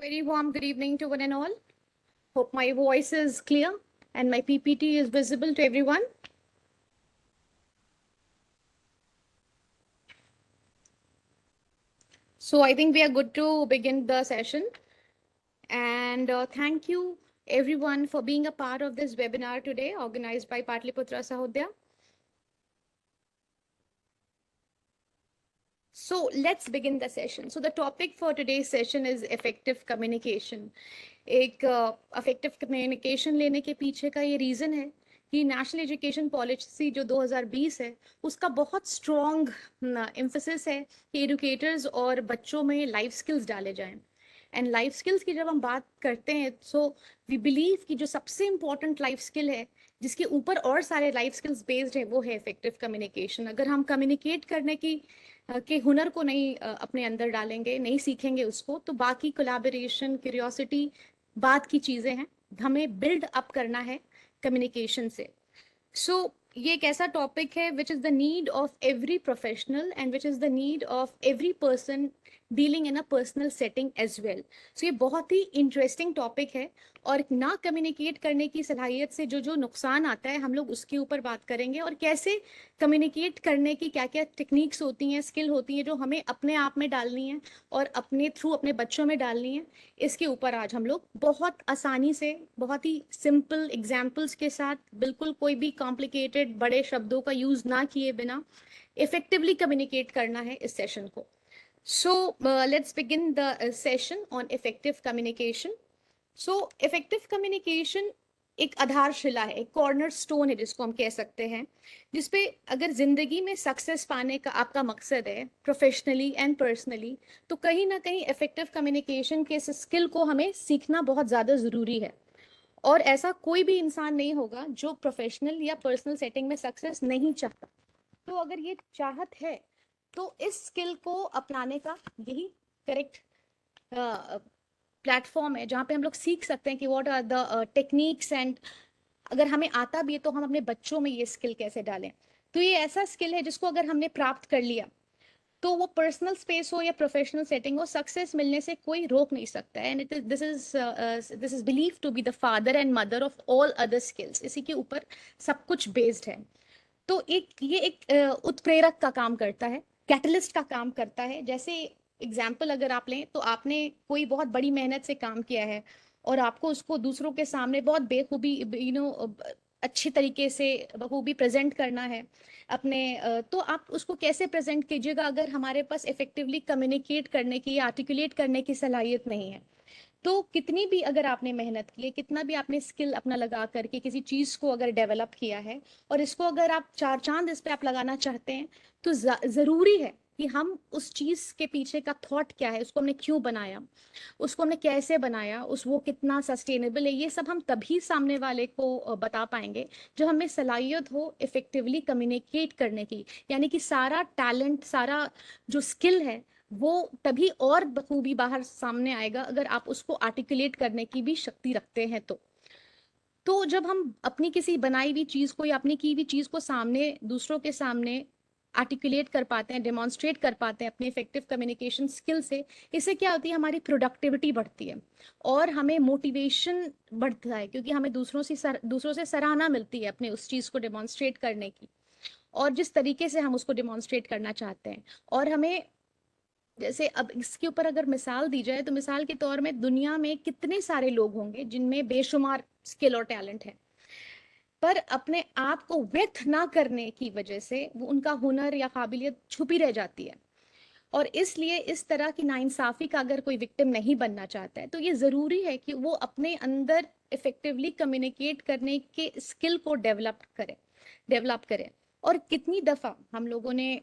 Very warm good evening to one and all. Hope my voice is clear and my PPT is visible to everyone. So I think we are good to begin the session. And thank you everyone for being a part of this webinar today organized by Patliputra Sahodaya. So let's begin the session. So the topic for today's session is effective communication. एक effective communication लेने के पीछे का ये reason है कि national education policy जो 2020 है उसका बहुत स्ट्रॉन्ग एम्फेसिस है कि एजुकेटर्स और बच्चों में लाइफ स्किल्स डाले जाएं एंड लाइफ स्किल्स की जब हम बात करते हैं सो वी बिलीव कि जो सबसे इम्पोर्टेंट लाइफ स्किल है जिसके ऊपर और सारे लाइफ स्किल्स बेस्ड है वो है इफेक्टिव कम्युनिकेशन। अगर हम कम्युनिकेट करने की के हुनर को नहीं अपने अंदर डालेंगे, नहीं सीखेंगे उसको, तो बाकी कोलैबोरेशन, क्यूरियोसिटी बात की चीज़ें हैं, हमें बिल्ड अप करना है कम्युनिकेशन से। सो ये एक ऐसा टॉपिक है which is the need of every professional and which is the need of every person dealing in a personal setting as well. So ये बहुत ही इंटरेस्टिंग टॉपिक है और ना कम्युनिकेट करने की सलाहियत से जो जो नुकसान आता है हम लोग उसके ऊपर बात करेंगे और कैसे कम्युनिकेट करने की क्या क्या टेक्निक्स होती हैं, स्किल होती हैं जो हमें अपने आप में डालनी है और अपने थ्रू अपने बच्चों में डालनी है। इसके ऊपर आज हम लोग बहुत आसानी से, बहुत ही सिंपल एग्जाम्पल्स के साथ, बिल्कुल कोई भी कॉम्प्लिकेटेड बड़े शब्दों का यूज ना किए बिना इफेक्टिवली कम्युनिकेट करना है इस सेशन को। So let's begin the session on effective communication. So effective communication एक आधारशिला है, एक कॉर्नर स्टोन है जिसको हम कह सकते हैं, जिसपे अगर जिंदगी में सक्सेस पाने का आपका मकसद है प्रोफेशनली एंड पर्सनली, तो कहीं ना कहीं इफेक्टिव कम्युनिकेशन के इस स्किल को हमें सीखना बहुत ज़्यादा ज़रूरी है। और ऐसा कोई भी इंसान नहीं होगा जो प्रोफेशनल या पर्सनल सेटिंग में सक्सेस नहीं चाहता। तो अगर ये चाहत है तो इस स्किल को अपनाने का यही करेक्ट प्लेटफॉर्म है जहाँ पे हम लोग सीख सकते हैं कि what are the techniques and अगर हमें आता भी है तो हम अपने बच्चों में ये स्किल कैसे डालें। तो ये ऐसा स्किल है जिसको अगर हमने प्राप्त कर लिया तो वो पर्सनल स्पेस हो या प्रोफेशनल सेटिंग हो, सक्सेस मिलने से कोई रोक नहीं सकता है। And it is this is believe to be the father and mother of all other skills. इसी के ऊपर सब कुछ बेस्ड है। तो ये एक उत्प्रेरक का काम करता है, कैटलिस्ट का काम करता है। जैसे एग्जाम्पल अगर आप लें तो आपने कोई बहुत बड़ी मेहनत से काम किया है और आपको उसको दूसरों के सामने बहुत बेखूबी अच्छे तरीके से बखूबी प्रेजेंट करना है अपने तो आप उसको कैसे प्रेजेंट कीजिएगा अगर हमारे पास इफेक्टिवली कम्युनिकेट करने की, आर्टिकुलेट करने की सलाहियत नहीं है। तो कितनी भी अगर आपने मेहनत की है, कितना भी आपने स्किल अपना लगा करके किसी चीज़ को अगर डेवलप किया है और इसको अगर आप चार चांद इस पे आप लगाना चाहते हैं, तो ज़रूरी है कि हम उस चीज़ के पीछे का थॉट क्या है, उसको हमने क्यों बनाया, उसको हमने कैसे बनाया, उस वो कितना सस्टेनेबल है, ये सब हम तभी सामने वाले को बता पाएंगे जब हमें सलाहियत हो इफेक्टिवली कम्युनिकेट करने की। यानी कि सारा टैलेंट, सारा जो स्किल है वो तभी और बखूबी बाहर सामने आएगा अगर आप उसको आर्टिकुलेट करने की भी शक्ति रखते हैं। तो जब हम अपनी किसी बनाई हुई चीज को या अपनी की हुई चीज को सामने, दूसरों के सामने आर्टिकुलेट कर पाते हैं, डेमोन्स्ट्रेट कर पाते हैं अपने इफेक्टिव कम्युनिकेशन स्किल से, इससे क्या होती है, हमारी प्रोडक्टिविटी बढ़ती है और हमें मोटिवेशन बढ़ता है क्योंकि हमें दूसरों से सराहना मिलती है अपने उस चीज को डेमोन्स्ट्रेट करने की और जिस तरीके से हम उसको डेमोन्स्ट्रेट करना चाहते हैं। और हमें, जैसे अब इसके ऊपर अगर मिसाल दी जाए तो मिसाल के तौर में दुनिया में कितने सारे लोग होंगे जिनमें बेशुमार स्किल और टैलेंट है, पर अपने आप को व्यक्त ना करने की वजह से वो उनका हुनर या काबिलियत छुपी रह जाती है। और इसलिए इस तरह की नाइंसाफी का अगर कोई विक्टिम नहीं बनना चाहता है तो ये ज़रूरी है कि वो अपने अंदर इफेक्टिवली कम्युनिकेट करने के स्किल को डेवलप करें। और कितनी दफ़ा हम लोगों ने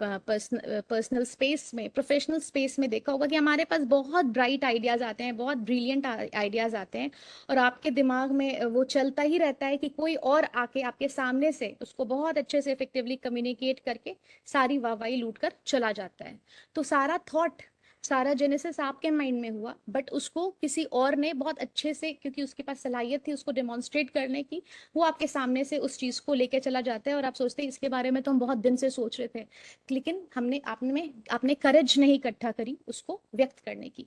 पर्सनल स्पेस में, प्रोफेशनल स्पेस में देखा होगा कि हमारे पास बहुत ब्राइट आइडियाज़ आते हैं, बहुत ब्रिलियंट आइडियाज़ आते हैं और आपके दिमाग में वो चलता ही रहता है कि कोई और आके आपके सामने से उसको बहुत अच्छे से इफेक्टिवली कम्युनिकेट करके सारी वाहवाही लूट कर चला जाता है। तो सारा थॉट, सारा जेनेसिस आपके माइंड में हुआ, बट उसको किसी और ने बहुत अच्छे से, क्योंकि उसके पास सलाहियत थी उसको डेमोन्स्ट्रेट करने की, वो आपके सामने से उस चीज को लेके चला जाता है और आप सोचते हैं इसके बारे में तो हम बहुत दिन से सोच रहे थे, लेकिन आपने करेज नहीं इकट्ठा करी उसको व्यक्त करने की।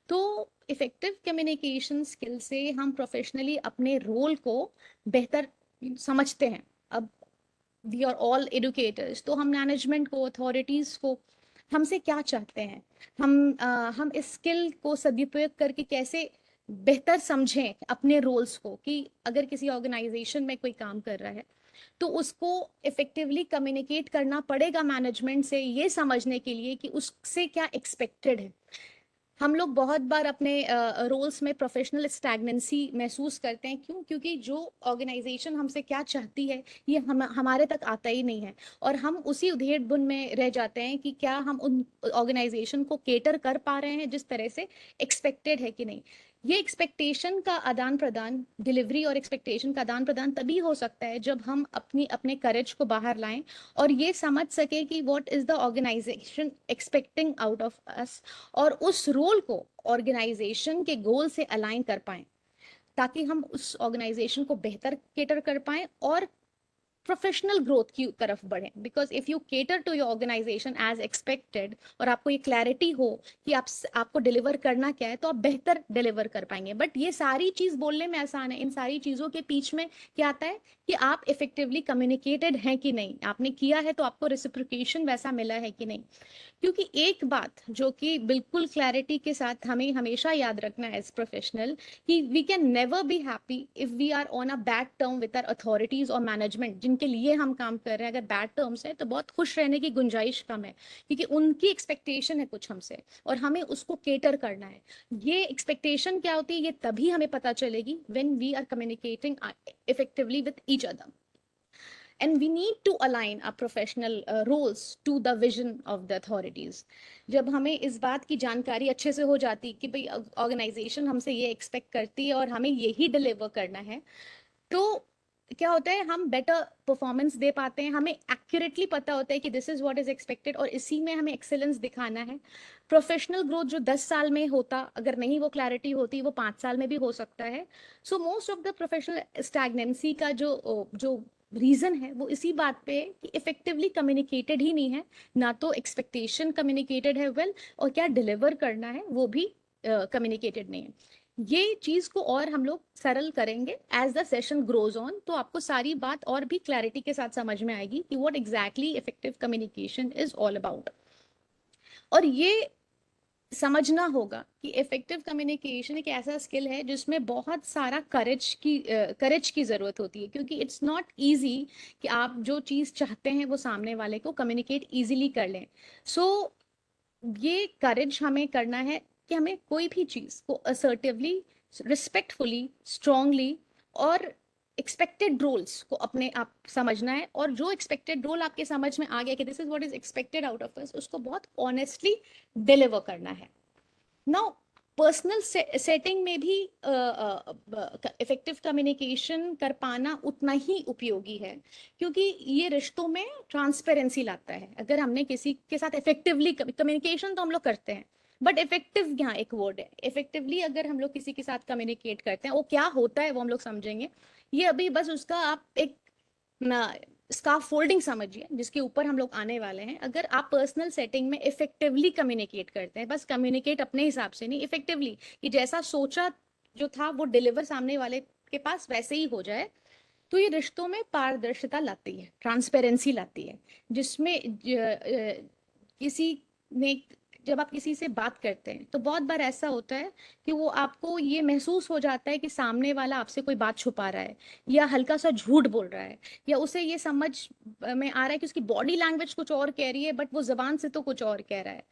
तो इफेक्टिव कम्युनिकेशन स्किल से हम प्रोफेशनली अपने रोल को बेहतर समझते हैं। अब वी आर ऑल एडुकेटर्स, तो हम मैनेजमेंट को, अथॉरिटीज को हमसे क्या चाहते हैं, हम इस स्किल को सदुपयोग करके कैसे बेहतर समझें अपने रोल्स को, कि अगर किसी ऑर्गेनाइजेशन में कोई काम कर रहा है तो उसको इफेक्टिवली कम्युनिकेट करना पड़ेगा मैनेजमेंट से, ये समझने के लिए कि उससे क्या एक्सपेक्टेड है। हम लोग बहुत बार अपने रोल्स में प्रोफेशनल स्टैग्नेंसी महसूस करते हैं। क्यों? क्योंकि जो ऑर्गेनाइजेशन हमसे क्या चाहती है ये हमारे तक आता ही नहीं है, और हम उसी उधेड़ बुन में रह जाते हैं कि क्या हम उन ऑर्गेनाइजेशन को केटर कर पा रहे हैं जिस तरह से एक्सपेक्टेड है कि नहीं। ये एक्सपेक्टेशन का आदान प्रदान, डिलीवरी और एक्सपेक्टेशन का आदान प्रदान तभी हो सकता है जब हम अपने करेज को बाहर लाएं और ये समझ सके कि what is the organisation expecting out of us, और उस रोल को ऑर्गेनाइजेशन के गोल से अलाइन कर पाएं, ताकि हम उस ऑर्गेनाइजेशन को बेहतर केटर कर पाएं और प्रोफेशनल ग्रोथ की तरफ बढ़ें। Because if you cater to your organisation as expected, और आपको ये क्लैरिटी हो कि आपको डिलीवर करना क्या है, तो आप बेहतर डिलीवर कर पाएंगे। बट ये सारी चीज बोलने में आसान है, इन सारी चीजों के बीच में क्या आता है कि आप इफेक्टिवली कम्युनिकेटेड हैं कि नहीं, आपने किया है तो आपको रेसिप्रोकेशन वैसा मिला है कि नहीं। क्योंकि एक बात जो कि बिल्कुल क्लैरिटी के साथ हमें हमेशा याद रखना है एज प्रोफेशनल, कि we can never be happy if we are on a bad term with our authorities और मैनेजमेंट जिनके लिए हम काम कर रहे हैं। अगर बैड टर्म्स है तो बहुत खुश रहने की गुंजाइश कम है, क्योंकि उनकी एक्सपेक्टेशन है कुछ हमसे और हमें उसको केटर करना है। ये एक्सपेक्टेशन क्या होती है ये तभी हमें पता चलेगी when we are communicating effectively with each other. And we need to align our professional roles to the vision of the authorities. जब हमें इस बात की जानकारी अच्छे से हो जाती कि भाई ऑर्गेनाइजेशन हमसे ये एक्सपेक्ट करती है और हमें यही डिलीवर करना है, तो क्या होता है हम बेटर परफॉर्मेंस दे पाते हैं। हमें एक्यूरेटली पता होता है कि this is what is expected और इसी में हमें एक्सेलेंस दिखाना है। प्रोफेशनल ग्रोथ जो 10 साल में होता, अगर नहीं वो क्लैरिटी होती, वो 5 साल में भी हो सकता है। So most of the professional stagnancy का जो रीजन है वो इसी बात पे है कि इफेक्टिवली कम्युनिकेटेड ही नहीं है, ना तो एक्सपेक्टेशन कम्युनिकेटेड है वेल, और क्या डिलीवर करना है वो भी कम्युनिकेटेड नहीं है। ये चीज को और हम लोग सरल करेंगे as the session grows on, तो आपको सारी बात और भी क्लैरिटी के साथ समझ में आएगी कि what exactly effective communication is all about. और ये समझना होगा कि इफेक्टिव कम्युनिकेशन एक ऐसा स्किल है जिसमें बहुत सारा करेज की जरूरत होती है, क्योंकि इट्स नॉट इजी कि आप जो चीज चाहते हैं वो सामने वाले को कम्युनिकेट इजीली कर लें। सो ये करेज हमें करना है कि हमें कोई भी चीज को असर्टिवली, रिस्पेक्टफुली, स्ट्रांगली और एक्सपेक्टेड रोल्स को अपने आप समझना है, और जो एक्सपेक्टेड रोल आपके समझ में आ गया कि this is what is expected out of अस, उसको बहुत ऑनेस्टली डिलीवर करना है। नाउ पर्सनल सेटिंग में भी इफेक्टिव कम्युनिकेशन कर पाना उतना ही उपयोगी है, क्योंकि ये रिश्तों में ट्रांसपेरेंसी लाता है। अगर हमने किसी के साथ इफेक्टिवली कम्युनिकेशन तो हम लोग करते हैं, बट इफेक्टिव यहाँ एक वर्ड है। इफेक्टिवली अगर हम लोग किसी के साथ कम्युनिकेट करते हैं, वो क्या होता है वो हम लोग समझेंगे। ये अभी बस उसका आप एक स्कार्फ फोल्डिंग समझिए जिसके ऊपर हम लोग आने वाले हैं। अगर आप पर्सनल सेटिंग में इफेक्टिवली कम्युनिकेट करते हैं, बस कम्युनिकेट अपने हिसाब से नहीं, इफेक्टिवली, कि जैसा सोचा जो था वो डिलीवर सामने वाले के पास वैसे ही हो जाए, तो ये रिश्तों में पारदर्शिता लाती है, ट्रांसपेरेंसी लाती है, जिसमें किसी ने, जब आप किसी से बात करते हैं तो बहुत बार ऐसा होता है कि वो आपको ये महसूस हो जाता है कि सामने वाला आपसे कोई बात छुपा रहा है या हल्का सा झूठ बोल रहा है, या उसे ये समझ में आ रहा है कि उसकी बॉडी लैंग्वेज कुछ और कह रही है बट वो जबान से तो कुछ और कह रहा है।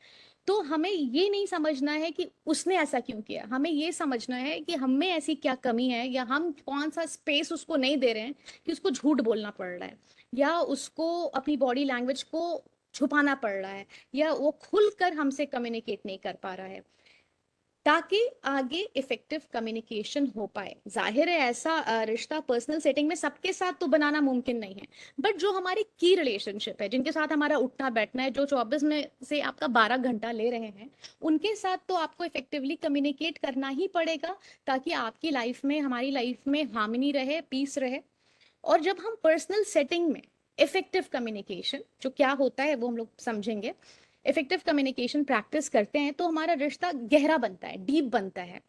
तो हमें ये नहीं समझना है कि उसने ऐसा क्यों किया, हमें ये समझना है कि हम में ऐसी क्या कमी है, या हम कौन सा स्पेस उसको नहीं दे रहे हैं कि उसको झूठ बोलना पड़ रहा है, या उसको अपनी बॉडी लैंग्वेज को छुपाना पड़ रहा है, या वो खुलकर हमसे कम्युनिकेट नहीं कर पा रहा है। ताकि आगे इफेक्टिव कम्युनिकेशन हो पाए। जाहिर है ऐसा रिश्ता पर्सनल सेटिंग में सबके साथ तो बनाना मुमकिन नहीं है, बट जो हमारी की रिलेशनशिप है, जिनके साथ हमारा उठना बैठना है, जो 24 में से आपका 12 घंटा ले रहे हैं, उनके साथ तो आपको इफेक्टिवली कम्युनिकेट करना ही पड़ेगा, ताकि आपकी लाइफ में, हमारी लाइफ में हार्मनी रहे, पीस रहे। और जब हम पर्सनल सेटिंग में इफेक्टिव कम्युनिकेशन जो क्या होता है वो हम लोग समझेंगे, इफेक्टिव कम्युनिकेशन प्रैक्टिस करते हैं, तो हमारा रिश्ता गहरा बनता है, डीप बनता है।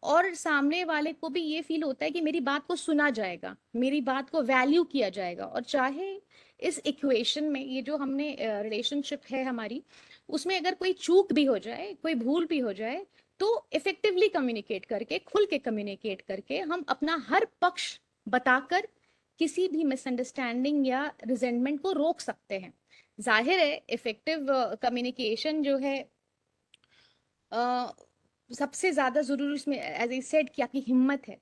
और सामने वाले को भी ये फील होता है कि मेरी बात को सुना जाएगा, मेरी बात को वैल्यू किया जाएगा। और चाहे इस इक्वेशन में, ये जो हमने रिलेशनशिप है हमारी, उसमें अगर कोई चूक भी हो जाए, कोई भूल भी हो जाए, तो इफेक्टिवली कम्युनिकेट करके, खुल के कम्युनिकेट करके, हम अपना हर पक्ष बताकर किसी भी मिसअंडरस्टैंडिंग या रिजेंटमेंट को रोक सकते हैं। जाहिर है इफेक्टिव कम्युनिकेशन जो है, सबसे ज्यादा जरूरी इसमें, एज आई सेड, कि आपकी हिम्मत है।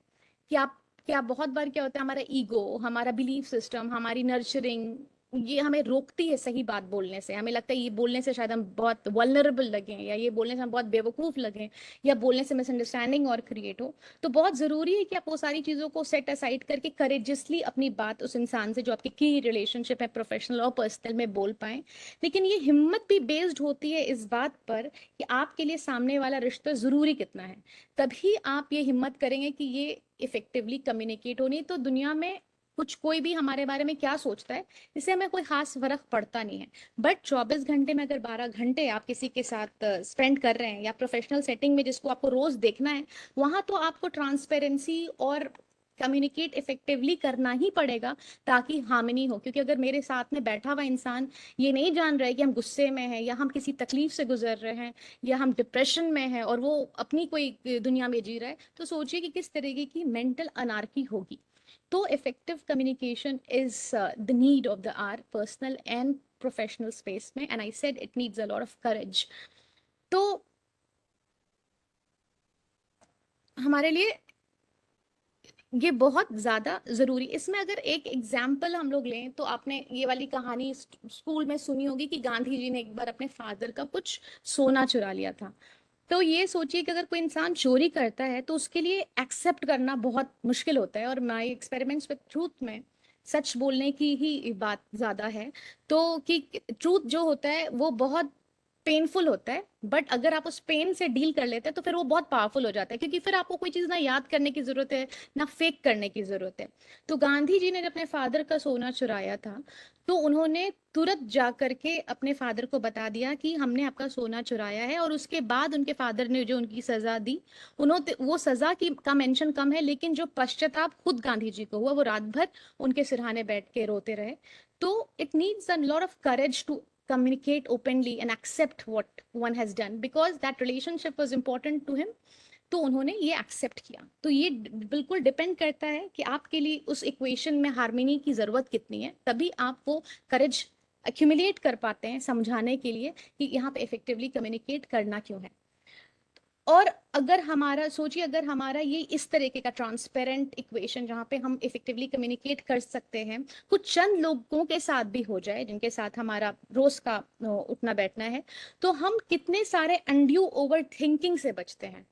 कि आप, क्या बहुत बार क्या होता है, हमारा ईगो, हमारा बिलीफ सिस्टम, हमारी नर्चरिंग, ये हमें रोकती है सही बात बोलने से। हमें लगता है ये बोलने से शायद हम बहुत वल्नरेबल लगें, या ये बोलने से हम बहुत बेवकूफ लगें, या बोलने से मिसअंडरस्टैंडिंग और क्रिएट हो। तो बहुत जरूरी है कि आप वो सारी चीजों को सेट असाइड करके करेजियसली अपनी बात उस इंसान से, जो आपकी की रिलेशनशिप है, प्रोफेशनल और पर्सनल में, बोल पाए। लेकिन ये हिम्मत भी बेस्ड होती है इस बात पर कि आपके लिए सामने वाला रिश्ता जरूरी कितना है। तभी आप ये हिम्मत करेंगे कि ये इफेक्टिवली कम्युनिकेट हो। नहीं तो दुनिया में कुछ, कोई भी हमारे बारे में क्या सोचता है, इससे हमें कोई खास फर्क पड़ता नहीं है। बट 24 घंटे में अगर 12 घंटे आप किसी के साथ स्पेंड कर रहे हैं, या प्रोफेशनल सेटिंग में जिसको आपको रोज देखना है, वहां तो आपको ट्रांसपेरेंसी और कम्युनिकेट इफेक्टिवली करना ही पड़ेगा, ताकि हार्मनी हो। क्योंकि अगर मेरे साथ में बैठा हुआ इंसान ये नहीं जान रहा है कि हम गुस्से में हैं, या हम किसी तकलीफ से गुजर रहे हैं, या हम डिप्रेशन में हैं, और वो अपनी कोई दुनिया में जी रहा है, तो सोचिए कि किस तरीके की मेंटल अनार्की होगी। तो effective communication is the need of the hour, personal and professional space में, and I said it needs a lot of courage. तो हमारे लिए ये बहुत ज्यादा जरूरी। इसमें अगर एक एग्जाम्पल हम लोग लें, तो आपने ये वाली कहानी स्कूल में सुनी होगी कि गांधी जी ने एक बार अपने फादर का कुछ सोना चुरा लिया था। तो ये सोचिए कि अगर कोई इंसान चोरी करता है, तो उसके लिए एक्सेप्ट करना बहुत मुश्किल होता है। और माई एक्सपेरिमेंट्स विद ट्रूथ में सच बोलने की ही बात ज्यादा है। तो कि ट्रूथ जो होता है वो बहुत पेनफुल होता है, बट अगर आप उस पेन से डील कर लेते हैं, तो फिर वो बहुत पावरफुल हो जाता है, क्योंकि फिर आपको कोई चीज ना याद करने की जरूरत है, ना फेक करने की जरूरत है। तो गांधी जी ने जब अपने फादर का सोना चुराया था, तो उन्होंने तुरंत जा करके अपने फादर को बता दिया कि हमने आपका सोना चुराया है। और उसके बाद उनके फादर ने जो उनकी सजा दी, उन्होंने वो सजा की का मेंशन कम है, लेकिन जो पश्चाताप खुद गांधी जी को हुआ, वो रात भर उनके सिरहाने बैठ के रोते रहे। तो it needs a lot of courage to communicate openly and accept what one has done, because that relationship was important to him। तो उन्होंने ये एक्सेप्ट किया। तो ये बिल्कुल डिपेंड करता है कि आपके लिए उस इक्वेशन में हार्मनी की जरूरत कितनी है, तभी आप वो करेज एक्यूमुलेट कर पाते हैं समझाने के लिए कि यहाँ पे इफेक्टिवली कम्युनिकेट करना क्यों है। और अगर हमारा, सोचिए, अगर हमारा ये इस तरीके का ट्रांसपेरेंट इक्वेशन, जहाँ पे हम इफेक्टिवली कम्युनिकेट कर सकते हैं, कुछ चंद लोगों के साथ भी हो जाए जिनके साथ हमारा रोज का उठना बैठना है, तो हम कितने सारे अनड्यू ओवर थिंकिंग से बचते हैं।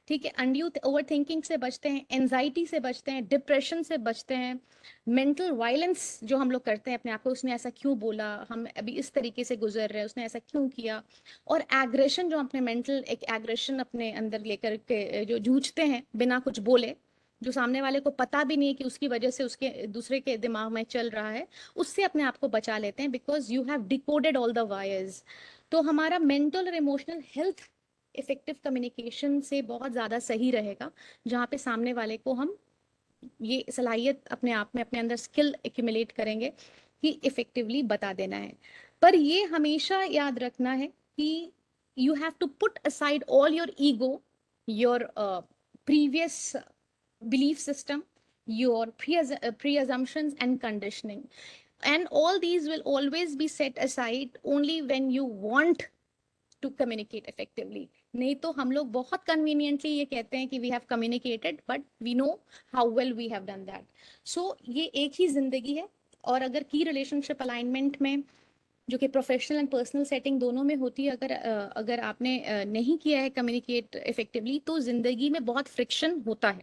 ठीक है, अनड्यू ओवर थिंकिंग से बचते हैं, एनजाइटी से बचते हैं, डिप्रेशन से बचते हैं, मेंटल वायलेंस जो हम लोग करते हैं अपने आप को, उसने ऐसा क्यों बोला, हम अभी इस तरीके से गुजर रहे हैं, उसने ऐसा क्यों किया। और एग्रेशन, जो अपने मेंटल एक एग्रेशन अपने अंदर लेकर के जो जूझते हैं बिना कुछ बोले, जो सामने वाले को पता भी नहीं है कि उसकी वजह से उसके दूसरे के दिमाग में चल रहा है, उससे अपने आप को बचा लेते हैं, because you have decoded all the wires. तो हमारा मेंटल और इमोशनल हेल्थ इफेक्टिव कम्युनिकेशन से बहुत ज़्यादा सही रहेगा, जहाँ पे सामने वाले को हम ये सलाहियत अपने आप में, अपने अंदर स्किल एक्यूमुलेट करेंगे कि इफेक्टिवली बता देना है। पर ये हमेशा याद रखना है कि you have to put aside all your ego, your previous belief system, your pre-assumptions and conditioning, and all these will always be set aside only when you want to communicate effectively. नहीं तो हम लोग बहुत conveniently ये कहते हैं कि we have communicated, but we know how well we have done that. So ये एक ही जिंदगी है। और अगर की रिलेशनशिप अलाइनमेंट में जो कि प्रोफेशनल एंड पर्सनल सेटिंग दोनों में होती है। अगर आपने नहीं किया है कम्युनिकेट इफेक्टिवली, तो जिंदगी में बहुत फ्रिक्शन होता है,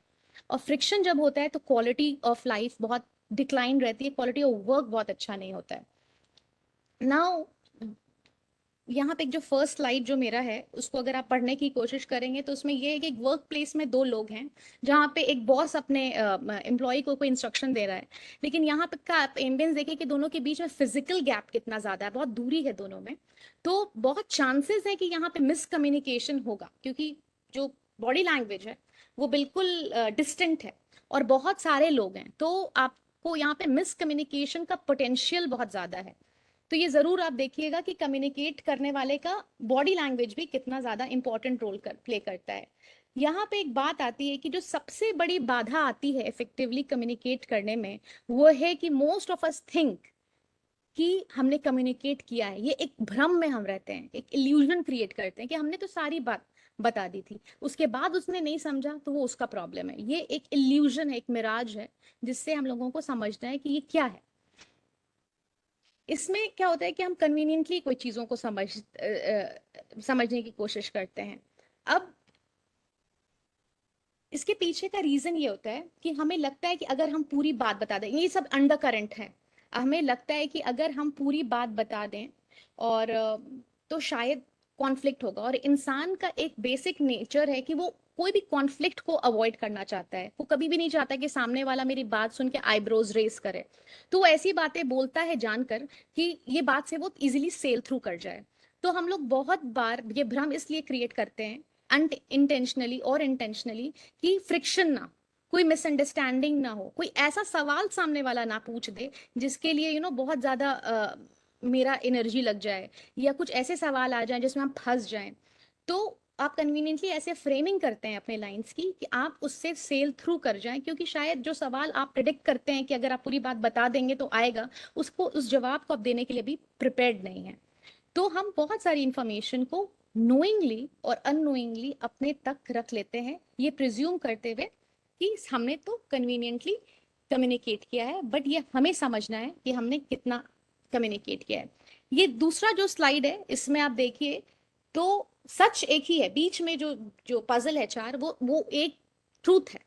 और फ्रिक्शन जब होता है तो क्वालिटी ऑफ लाइफ बहुत डिक्लाइन रहती है, क्वालिटी ऑफ वर्क बहुत अच्छा नहीं होता है। नाउ यहाँ पे एक जो फर्स्ट स्लाइड जो मेरा है, उसको अगर आप पढ़ने की कोशिश करेंगे तो उसमें ये है कि एक वर्क प्लेस में दो लोग हैं, जहाँ पे एक बॉस अपने एम्प्लॉय को कोई इंस्ट्रक्शन दे रहा है, लेकिन यहाँ पे का आप एम्बियंस देखिए कि दोनों के बीच में फिजिकल गैप कितना ज्यादा है, बहुत दूरी है दोनों में। तो बहुत चांसेस है कि यहाँ पे मिसकम्युनिकेशन होगा, क्योंकि जो बॉडी लैंग्वेज है वो बिल्कुल डिस्टेंट है, और बहुत सारे लोग हैं, तो आपको यहाँ पे मिसकम्युनिकेशन का पोटेंशियल बहुत ज्यादा है। तो ये जरूर आप देखिएगा कि कम्युनिकेट करने वाले का बॉडी लैंग्वेज भी कितना ज्यादा इंपॉर्टेंट रोल प्ले करता है। यहाँ पे एक बात आती है कि जो सबसे बड़ी बाधा आती है इफेक्टिवली कम्युनिकेट करने में, वो है कि मोस्ट ऑफ अस थिंक कि हमने कम्युनिकेट किया है। ये एक भ्रम में हम रहते हैं, एक इल्यूजन क्रिएट करते हैं कि हमने तो सारी बात बता दी थी, उसके बाद उसने नहीं समझा तो वो उसका प्रॉब्लम है। ये एक इल्यूजन है, एक मिराज है, जिससे हम लोगों को समझना है कि ये क्या है। इसमें क्या होता है कि हम कन्वीनियंटली कोई चीजों को समझने की कोशिश करते हैं। अब इसके पीछे का रीजन ये होता है कि हमें लगता है कि अगर हम पूरी बात बता दें, ये सब अंडर करंट है, हमें लगता है कि अगर हम पूरी बात बता दें और तो शायद कॉन्फ्लिक्ट होगा, और इंसान का एक बेसिक नेचर है कि वो कोई भी कॉन्फ्लिक्ट को अवॉइड करना चाहता है। वो कभी भी नहीं चाहता कि सामने वाला मेरी बात सुन के आईब्रोज रेस करे, तो वो ऐसी बातें बोलता है जानकर कि ये बात से वो इजिली सेल थ्रू कर जाए। तो हम लोग बहुत बार ये भ्रम इसलिए क्रिएट करते हैं, अनइंटेंशनली और इंटेंशनली, कि फ्रिक्शन ना, कोई मिसअंडरस्टैंडिंग ना हो, कोई ऐसा सवाल सामने वाला ना पूछ दे जिसके लिए बहुत ज्यादा मेरा एनर्जी लग जाए, या कुछ ऐसे सवाल आ जाएं जिसमें हम फंस जाएं। तो आप कन्वीनियंटली ऐसे फ्रेमिंग करते हैं अपने लाइंस की कि आप उससे सेल थ्रू कर जाएं, क्योंकि शायद जो सवाल आप प्रिडिक्ट करते हैं कि अगर आप पूरी बात बता देंगे तो आएगा, उसको उस जवाब को आप देने के लिए भी प्रिपेयर्ड नहीं है। तो हम बहुत सारी इंफॉर्मेशन को नोइंगली और अननोइंगली अपने तक रख लेते हैं, ये प्रिज्यूम करते हुए कि हमने तो कन्वीनियंटली कम्युनिकेट किया है, बट ये हमें समझना है कि हमने कितना कम्युनिकेट किया है। ये दूसरा जो स्लाइड है, इसमें आप देखिए तो सच एक ही है, बीच में जो जो पजल है चार, वो एक ट्रूथ है,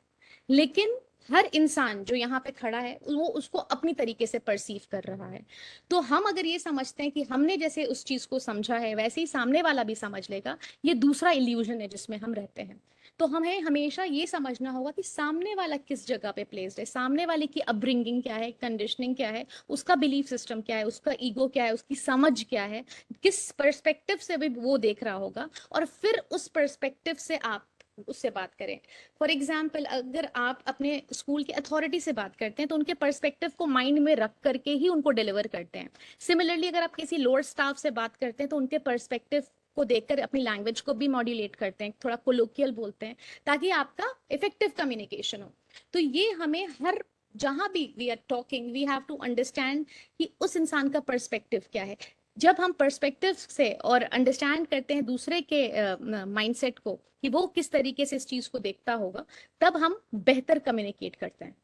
लेकिन हर इंसान जो यहाँ पे खड़ा है वो उसको अपनी तरीके से परसीव कर रहा है। तो हम अगर ये समझते हैं कि हमने जैसे उस चीज को समझा है वैसे ही सामने वाला भी समझ लेगा, ये दूसरा इल्यूजन है जिसमें हम रहते हैं। तो हमें हमेशा ये समझना होगा कि सामने वाला किस जगह पे प्लेस्ड है, सामने वाले की अपब्रिंगिंग क्या है, कंडीशनिंग क्या है, उसका बिलीफ सिस्टम क्या है, उसका ईगो क्या है, उसकी समझ क्या है, किस पर्सपेक्टिव से भी वो देख रहा होगा, और फिर उस पर्सपेक्टिव से आप उससे बात करें। फॉर एग्जाम्पल, अगर आप अपने स्कूल के अथॉरिटी से बात करते हैं तो उनके पर्सपेक्टिव को माइंड में रख करके ही उनको डिलीवर करते हैं। सिमिलरली अगर आप किसी लोअर स्टाफ से बात करते हैं तो उनके पर्सपेक्टिव को देखकर अपनी लैंग्वेज को भी मॉड्यूलेट करते हैं, थोड़ा कोलोकियल बोलते हैं, ताकि आपका इफेक्टिव कम्युनिकेशन हो। तो ये हमें हर जहां भी we are talking, we have to understand कि उस इंसान का पर्सपेक्टिव क्या है। जब हम पर्सपेक्टिव से और अंडरस्टैंड करते हैं दूसरे के माइंडसेट को कि वो किस तरीके से इस चीज को देखता होगा, तब हम बेहतर कम्युनिकेट करते हैं।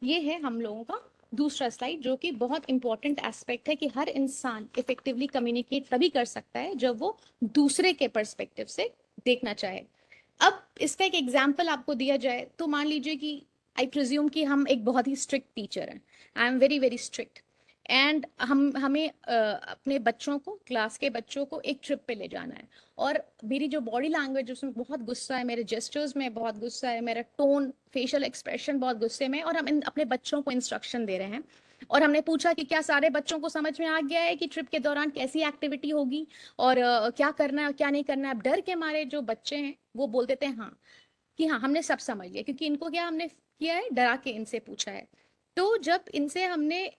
ये है हम लोगों का दूसरा स्लाइड, जो कि बहुत इंपॉर्टेंट एस्पेक्ट है कि हर इंसान इफेक्टिवली कम्युनिकेट तभी कर सकता है जब वो दूसरे के पर्सपेक्टिव से देखना चाहे। अब इसका एक एग्जाम्पल आपको दिया जाए तो मान लीजिए कि आई प्रिज्यूम कि हम एक बहुत ही स्ट्रिक्ट टीचर हैं, I am very very strict, and हमें अपने बच्चों को, क्लास के बच्चों को एक ट्रिप पे ले जाना है, और मेरी जो बॉडी लैंग्वेज उसमें बहुत गुस्सा है, मेरे जेस्चर्स में बहुत गुस्सा है, मेरा टोन, फेशियल एक्सप्रेशन बहुत गुस्से में, और हम अपने बच्चों को इंस्ट्रक्शन दे रहे हैं। और हमने पूछा कि क्या सारे बच्चों को समझ में आ गया है कि ट्रिप के दौरान कैसी एक्टिविटी होगी और क्या करना है और क्या नहीं करना है। अब डर के मारे जो बच्चे हैं वो बोल देते हैं हाँ, कि हाँ हमने सब समझ लिया, क्योंकि इनको क्या हमने किया है, डरा के इनसे पूछा है। तो जब इनसे हमने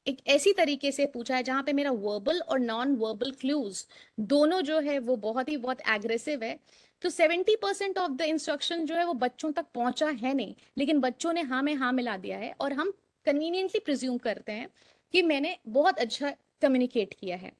एक ऐसी तरीके से पूछा है जहां पे मेरा वर्बल और नॉन वर्बल क्लूज दोनों जो है वो बहुत एग्रेसिव है, तो 70% ऑफ द इंस्ट्रक्शन जो है वो बच्चों तक पहुंचा है नहीं, लेकिन बच्चों ने हाँ में हाँ मिला दिया है, और हम कन्वीनियंटली प्रिज्यूम करते हैं कि मैंने बहुत अच्छा कम्युनिकेट किया है।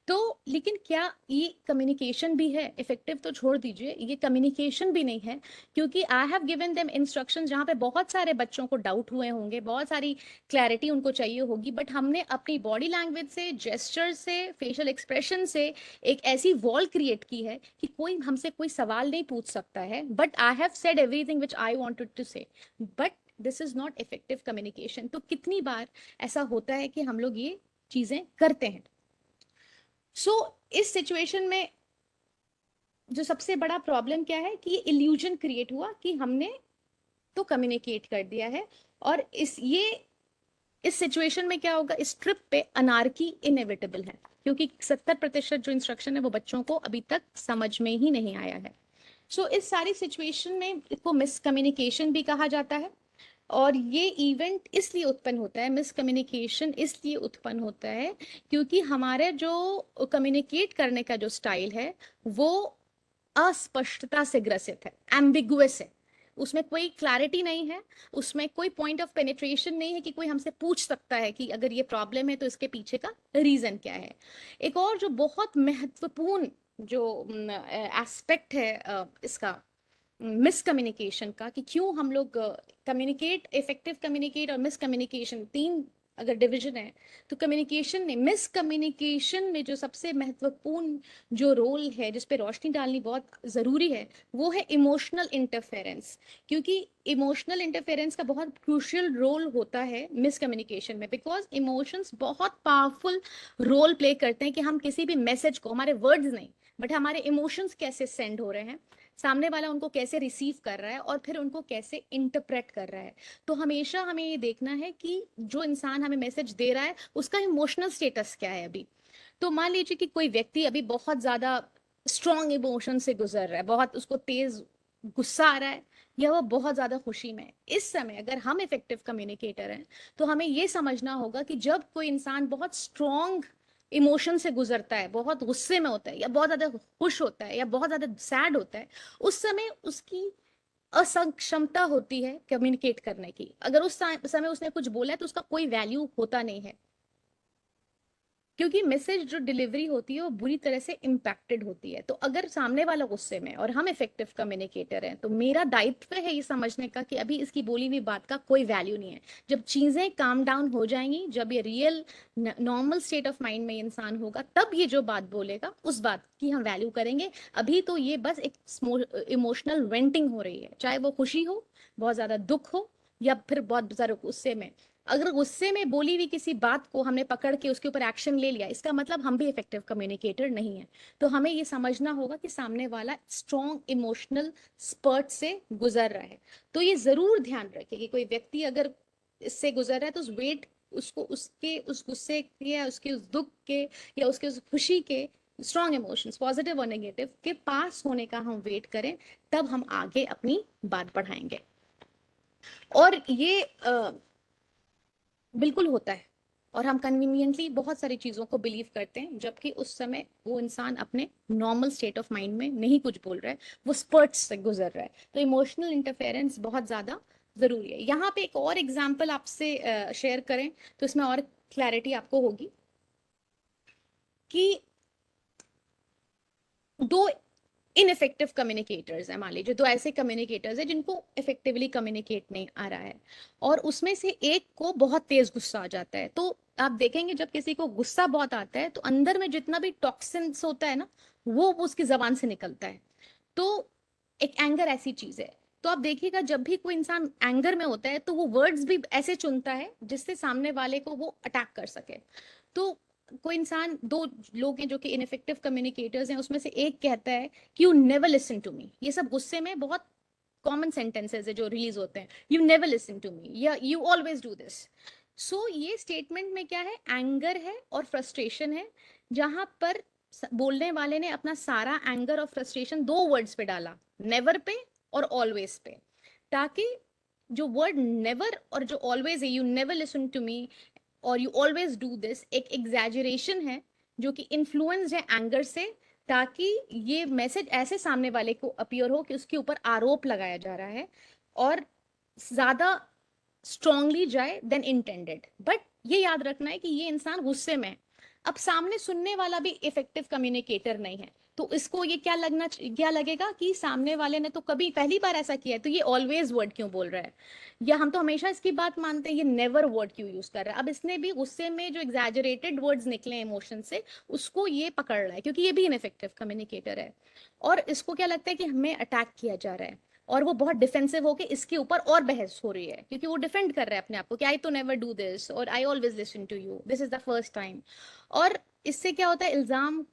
तो लेकिन क्या ये कम्युनिकेशन भी है? इफेक्टिव तो छोड़ दीजिए, ये कम्युनिकेशन भी नहीं है, क्योंकि I have given them instructions जहाँ पे बहुत सारे बच्चों को डाउट हुए होंगे, बहुत सारी क्लैरिटी उनको चाहिए होगी, बट हमने अपनी बॉडी लैंग्वेज से, जेस्चर से, फेशियल एक्सप्रेशन से एक ऐसी वॉल क्रिएट की है कि कोई हमसे कोई सवाल नहीं पूछ सकता है, but I have said everything which I wanted to say, but this is not effective communication. तो कितनी बार ऐसा होता है कि हम लोग ये चीजें करते हैं। सो इस सिचुएशन में जो सबसे बड़ा प्रॉब्लम क्या है कि ये इल्यूजन क्रिएट हुआ कि हमने तो कम्युनिकेट कर दिया है, और इस सिचुएशन में क्या होगा, इस ट्रिप पे अनार्की इनएविटेबल है, क्योंकि 70% जो इंस्ट्रक्शन है वो बच्चों को अभी तक समझ में ही नहीं आया है। सो इस सारी सिचुएशन में इसको मिसकम्युनिकेशन भी कहा जाता है, और ये इवेंट इसलिए उत्पन्न होता है, मिसकम्युनिकेशन इसलिए उत्पन्न होता है क्योंकि हमारे जो कम्युनिकेट करने का जो स्टाइल है वो अस्पष्टता से ग्रसित है, एम्बिगुअस है, उसमें कोई क्लैरिटी नहीं है, उसमें कोई पॉइंट ऑफ पेनिट्रेशन नहीं है कि कोई हमसे पूछ सकता है कि अगर ये प्रॉब्लम है तो इसके पीछे का रीजन क्या है। एक और जो बहुत महत्वपूर्ण जो एस्पेक्ट है इसका मिसकम्युनिकेशन का, कि क्यों हम लोग कम्युनिकेट, इफेक्टिव कम्युनिकेट और मिसकम्युनिकेशन, तीन अगर डिवीजन है, तो कम्युनिकेशन में, मिसकम्युनिकेशन में जो सबसे महत्वपूर्ण जो रोल है जिस पे रोशनी डालनी बहुत जरूरी है, वो है इमोशनल इंटरफेरेंस। क्योंकि इमोशनल इंटरफेरेंस का बहुत क्रूशियल रोल होता है मिसकम्युनिकेशन में, बिकॉज इमोशंस बहुत पावरफुल रोल प्ले करते हैं कि हम किसी भी मैसेज को, हमारे वर्ड्स नहीं बट हमारे इमोशंस कैसे सेंड हो रहे हैं, सामने वाला उनको कैसे रिसीव कर रहा है और फिर उनको कैसे इंटरप्रेट कर रहा है। तो हमेशा हमें ये देखना है कि जो इंसान हमें मैसेज दे रहा है उसका इमोशनल स्टेटस क्या है अभी। तो मान लीजिए कि कोई व्यक्ति अभी बहुत ज्यादा स्ट्रॉन्ग इमोशन से गुजर रहा है, बहुत उसको तेज गुस्सा आ रहा है, या वो बहुत ज्यादा खुशी में है। इस समय अगर हम इफेक्टिव कम्युनिकेटर हैं तो हमें ये समझना होगा कि जब कोई इंसान बहुत स्ट्रॉन्ग इमोशन से गुजरता है, बहुत गुस्से में होता है, या बहुत ज्यादा खुश होता है, या बहुत ज्यादा सैड होता है, उस समय उसकी असक्षमता होती है कम्युनिकेट करने की। अगर उस समय उसने कुछ बोला है तो उसका कोई वैल्यू होता नहीं है, क्योंकि मैसेज जो डिलीवरी होती है वो बुरी तरह से इम्पैक्टेड होती है। तो अगर सामने वाला गुस्से में और हम इफेक्टिव कम्युनिकेटर हैं तो मेरा दायित्व है ये समझने का कि अभी इसकी बोली हुई बात का कोई वैल्यू नहीं है। जब चीजें काम डाउन हो जाएंगी, जब ये real normal state of mind में इंसान होगा, तब ये जो बात बोलेगा उस बात की हम वैल्यू करेंगे। अभी तो ये बस एक इमोशनल वेंटिंग हो रही है, चाहे वो खुशी हो, बहुत ज्यादा दुख हो, या फिर बहुत ज्यादा गुस्से में। अगर गुस्से में बोली हुई किसी बात को हमने पकड़ के उसके ऊपर एक्शन ले लिया, इसका मतलब हम भी इफेक्टिव कम्युनिकेटर नहीं है। तो हमें ये समझना होगा कि सामने वाला स्ट्रॉन्ग इमोशनल स्पर्ट से गुजर रहा है। तो ये जरूर ध्यान रखें कि कोई व्यक्ति अगर इससे गुजर रहा है तो उस वेट, उसको उसके उस गुस्से के, या उसके उस दुख के, या उसके उस खुशी के, स्ट्रॉन्ग इमोशंस पॉजिटिव और नेगेटिव के पास होने का हम वेट करें, तब हम आगे अपनी बात बढ़ाएंगे। और ये बिल्कुल होता है, और हम कन्वीनियंटली बहुत सारी चीजों को बिलीव करते हैं, जबकि उस समय वो इंसान अपने नॉर्मल स्टेट ऑफ माइंड में नहीं कुछ बोल रहा है, वो स्पर्ट्स से गुजर रहा है। तो इमोशनल इंटरफेरेंस बहुत ज्यादा जरूरी है। यहाँ पे एक और एग्जाम्पल आपसे शेयर करें तो इसमें और क्लैरिटी आपको होगी कि दो इनफेक्टिव कम्युनिकेटर्स हैं, मान लीजिए दो ऐसे कम्युनिकेटर्स हैं जिनको इफेक्टिवली कम्युनिकेट नहीं आ रहा है, और उसमें से एक को बहुत तेज गुस्सा आ जाता है। तो आप देखेंगे जब किसी को गुस्सा बहुत आता है तो अंदर में जितना भी टॉक्सिन्स होता है ना, वो उसकी जबान से निकलता है। तो एक एंगर ऐसी चीज है। तो आप देखिएगा जब भी कोई इंसान एंगर में होता है तो वो वर्ड्स भी ऐसे चुनता है जिससे सामने वाले को वो अटैक कर सके। तो कोई इंसान, दो लोग हैं जो कि इनफेक्टिव कम्युनिकेटर्स हैं, उसमें से एक कहता है कि you never listen to me. ये सब गुस्से में बहुत कॉमन सेंटेंसेस है जो रिलीज होते हैं, you never listen to me, या you always do this. So ये स्टेटमेंट में क्या है, एंगर है और फ्रस्ट्रेशन है, जहां पर बोलने वाले ने अपना सारा एंगर और फ्रस्ट्रेशन दो वर्ड्स पे डाला, नेवर पे और ऑलवेज पे, ताकि जो वर्ड नेवर और जो ऑलवेज है, you never listen to me और यू ऑलवेज डू दिस, एक एग्जैजरेशन है जो कि इन्फ्लुएंस है एंगर से, ताकि ये मैसेज ऐसे सामने वाले को अपीयर हो कि उसके ऊपर आरोप लगाया जा रहा है, और ज्यादा स्ट्रांगली जाए देन इंटेंडेड। बट ये याद रखना है कि ये इंसान गुस्से में है, अब सामने सुनने वाला भी इफेक्टिव कम्युनिकेटर नहीं है, तो इसको ये क्या लगेगा कि सामने वाले ने तो कभी पहली बार ऐसा किया है, तो ये ऑलवेज वर्ड क्यों बोल रहा है, या हम तो हमेशा इसकी बात मानते हैं, ये नेवर वर्ड क्यों यूज कर रहा है। अब इसने भी गुस्से में जो एग्जैजरेटेड वर्ड्स निकले इमोशन से, उसको ये पकड़ रहा है, क्योंकि ये भी इनफेक्टिव कम्युनिकेटर है। और इसको क्या लगता है कि हमें अटैक किया जा रहा है, और वो बहुत डिफेंसिव होके इसके ऊपर और बहस हो रही है, क्योंकि वो डिफेंड कर रहा है अपने आप को कि आई तो नेवर डू दिस, और I always listen to you, this is the first time. और इससे क्या होता है, इल्जाम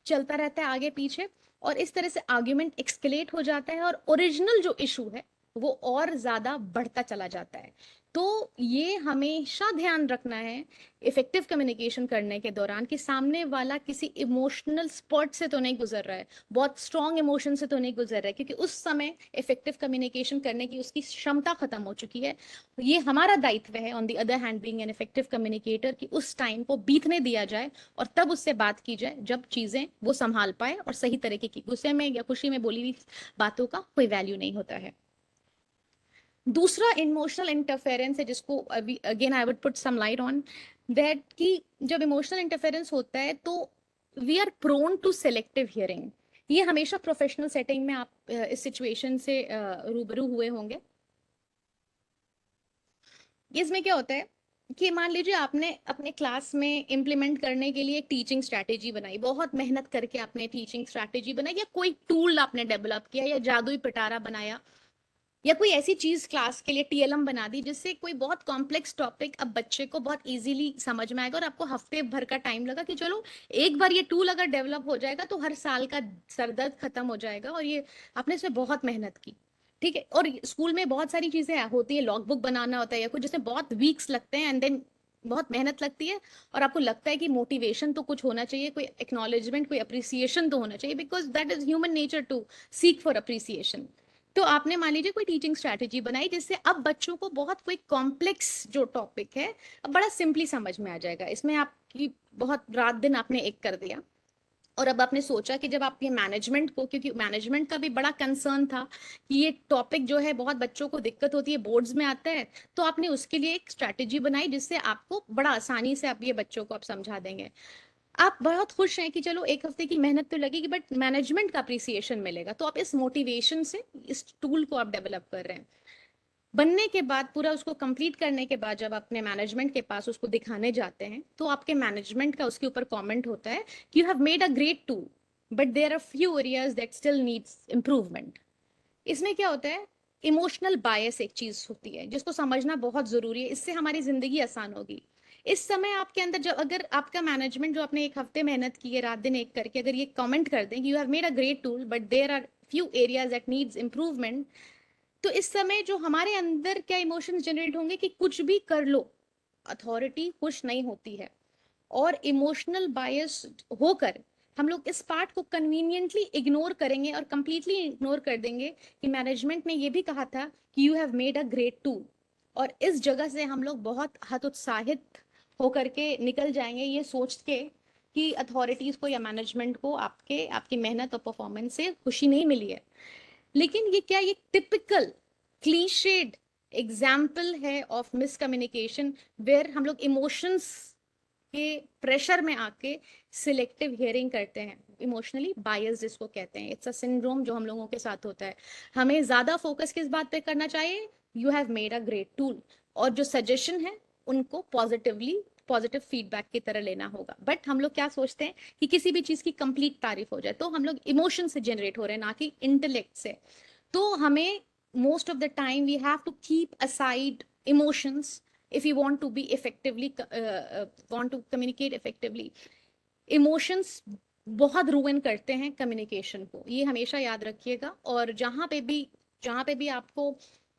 चलता रहता है आगे पीछे, और इस तरह से आर्ग्यूमेंट एक्सकेलेट हो जाता है, और ओरिजिनल जो इशू है वो और ज्यादा बढ़ता चला जाता है। तो ये हमेशा ध्यान रखना है इफेक्टिव कम्युनिकेशन करने के दौरान कि सामने वाला किसी इमोशनल स्पॉट से तो नहीं गुजर रहा है, बहुत स्ट्रॉन्ग इमोशन से तो नहीं गुजर रहा है, क्योंकि उस समय इफेक्टिव कम्युनिकेशन करने की उसकी क्षमता खत्म हो चुकी है। ये हमारा दायित्व है on the other hand being an effective communicator कि उस टाइम को बीतने दिया जाए, और तब उससे बात की जाए जब चीजें वो संभाल पाए, और सही तरीके की, गुस्से में या खुशी में बोली हुई बातों का कोई वैल्यू नहीं होता है। दूसरा इमोशनल इंटरफेरेंस है, जिसको अभी again I would put some light on that, कि जब इमोशनल इंटरफेरेंस होता है तो we are prone to selective hearing. ये हमेशा प्रोफेशनल सेटिंग में आप इस सिचुएशन से रूबरू हुए होंगे। इसमें क्या होता है कि मान लीजिए आपने अपने क्लास में इम्प्लीमेंट करने के लिए एक टीचिंग स्ट्रैटेजी बनाई, बहुत मेहनत करके आपने टीचिंग स्ट्रैटेजी बनाई, या कोई टूल आपने डेवलप किया, या जादुई पिटारा बनाया, या कोई ऐसी चीज क्लास के लिए टीएलएम बना दी जिससे कोई बहुत कॉम्प्लेक्स टॉपिक अब बच्चे को बहुत इजीली समझ में आएगा, और आपको हफ्ते भर का टाइम लगा कि चलो एक बार ये टूल अगर डेवलप हो जाएगा तो हर साल का सरदर्द खत्म हो जाएगा, और ये आपने इसमें बहुत मेहनत की। ठीक है, और स्कूल में बहुत सारी चीजें होती है, लॉग बुक बनाना होता है या कुछ, जिसमें बहुत वीक्स लगते हैं, एंड देन बहुत मेहनत लगती है, और आपको लगता है कि मोटिवेशन तो कुछ होना चाहिए, कोई एक्नॉलेजमेंट, कोई अप्रिसिएशन तो होना चाहिए, because that is human nature to seek for appreciation. तो आपने मान लीजिए कोई टीचिंग स्ट्रैटेजी बनाई जिससे अब बच्चों को बहुत कोई कॉम्प्लेक्स जो टॉपिक है अब बड़ा सिंपली समझ में आ जाएगा, इसमें आपकी बहुत रात दिन आपने एक कर दिया। और अब आपने सोचा कि जब आप ये मैनेजमेंट को, क्योंकि मैनेजमेंट का भी बड़ा कंसर्न था कि ये टॉपिक जो है बहुत बच्चों को दिक्कत होती है, बोर्ड्स में आता है, तो आपने उसके लिए एक स्ट्रैटेजी बनाई जिससे आपको बड़ा आसानी से आप ये बच्चों को आप समझा देंगे। आप बहुत खुश हैं कि चलो एक हफ्ते की मेहनत तो लगेगी बट मैनेजमेंट का अप्रिसिएशन मिलेगा, तो आप इस मोटिवेशन से इस टूल को आप डेवलप कर रहे हैं। बनने के बाद, पूरा उसको कंप्लीट करने के बाद, जब अपने मैनेजमेंट के पास उसको दिखाने जाते हैं, तो आपके मैनेजमेंट का उसके ऊपर कमेंट होता है कि you have made a great tool but there are few areas that still needs improvement. इसमें क्या होता है, इमोशनल बायस एक चीज होती है जिसको समझना बहुत जरूरी है, इससे हमारी जिंदगी आसान होगी। इस समय आपके अंदर जब, अगर आपका मैनेजमेंट जो आपने एक हफ्ते मेहनत की है रात दिन एक करके, अगर ये कमेंट कर दें कि you have made a great tool but there are few areas that needs improvement, तो इस समय जो हमारे अंदर क्या इमोशंस जनरेट होंगे कि कुछ भी कर लो, अथॉरिटी खुश नहीं होती है। और इमोशनल बायस होकर हम लोग इस पार्ट को कन्वीनियंटली इग्नोर करेंगे और कंप्लीटली इग्नोर कर देंगे कि मैनेजमेंट ने ये भी कहा था कि you have made a great tool, और इस जगह से हम लोग बहुत हतोत्साहित होकर के निकल जाएंगे ये सोच के कि अथॉरिटीज को या मैनेजमेंट को आपके आपकी मेहनत और परफॉर्मेंस से खुशी नहीं मिली है। लेकिन ये क्या, ये टिपिकल क्लीशेड एग्जाम्पल है ऑफ मिसकम्युनिकेशन, वेयर हम लोग इमोशंस के प्रेशर में आके सिलेक्टिव हियरिंग करते हैं, इमोशनली बायस जिसको कहते हैं, इट्स अ सिंड्रोम जो हम लोगों के साथ होता है। हमें ज्यादा फोकस किस बात पे करना चाहिए, you have made a great tool, और जो सजेशन है उनको पॉजिटिव फीडबैक की तरह लेना होगा। बट हम लोग क्या सोचते हैं कि किसी भी चीज की कंप्लीट तारीफ हो जाए, तो हम लोग इमोशन से जनरेट हो रहे हैं ना कि इंटेलेक्ट से। तो हमें most of the time we have to keep aside emotions if we want to be effectively want to communicate effectively। Emotions बहुत रूइन करते हैं कम्युनिकेशन को, ये हमेशा याद रखिएगा। और जहाँ पे भी आपको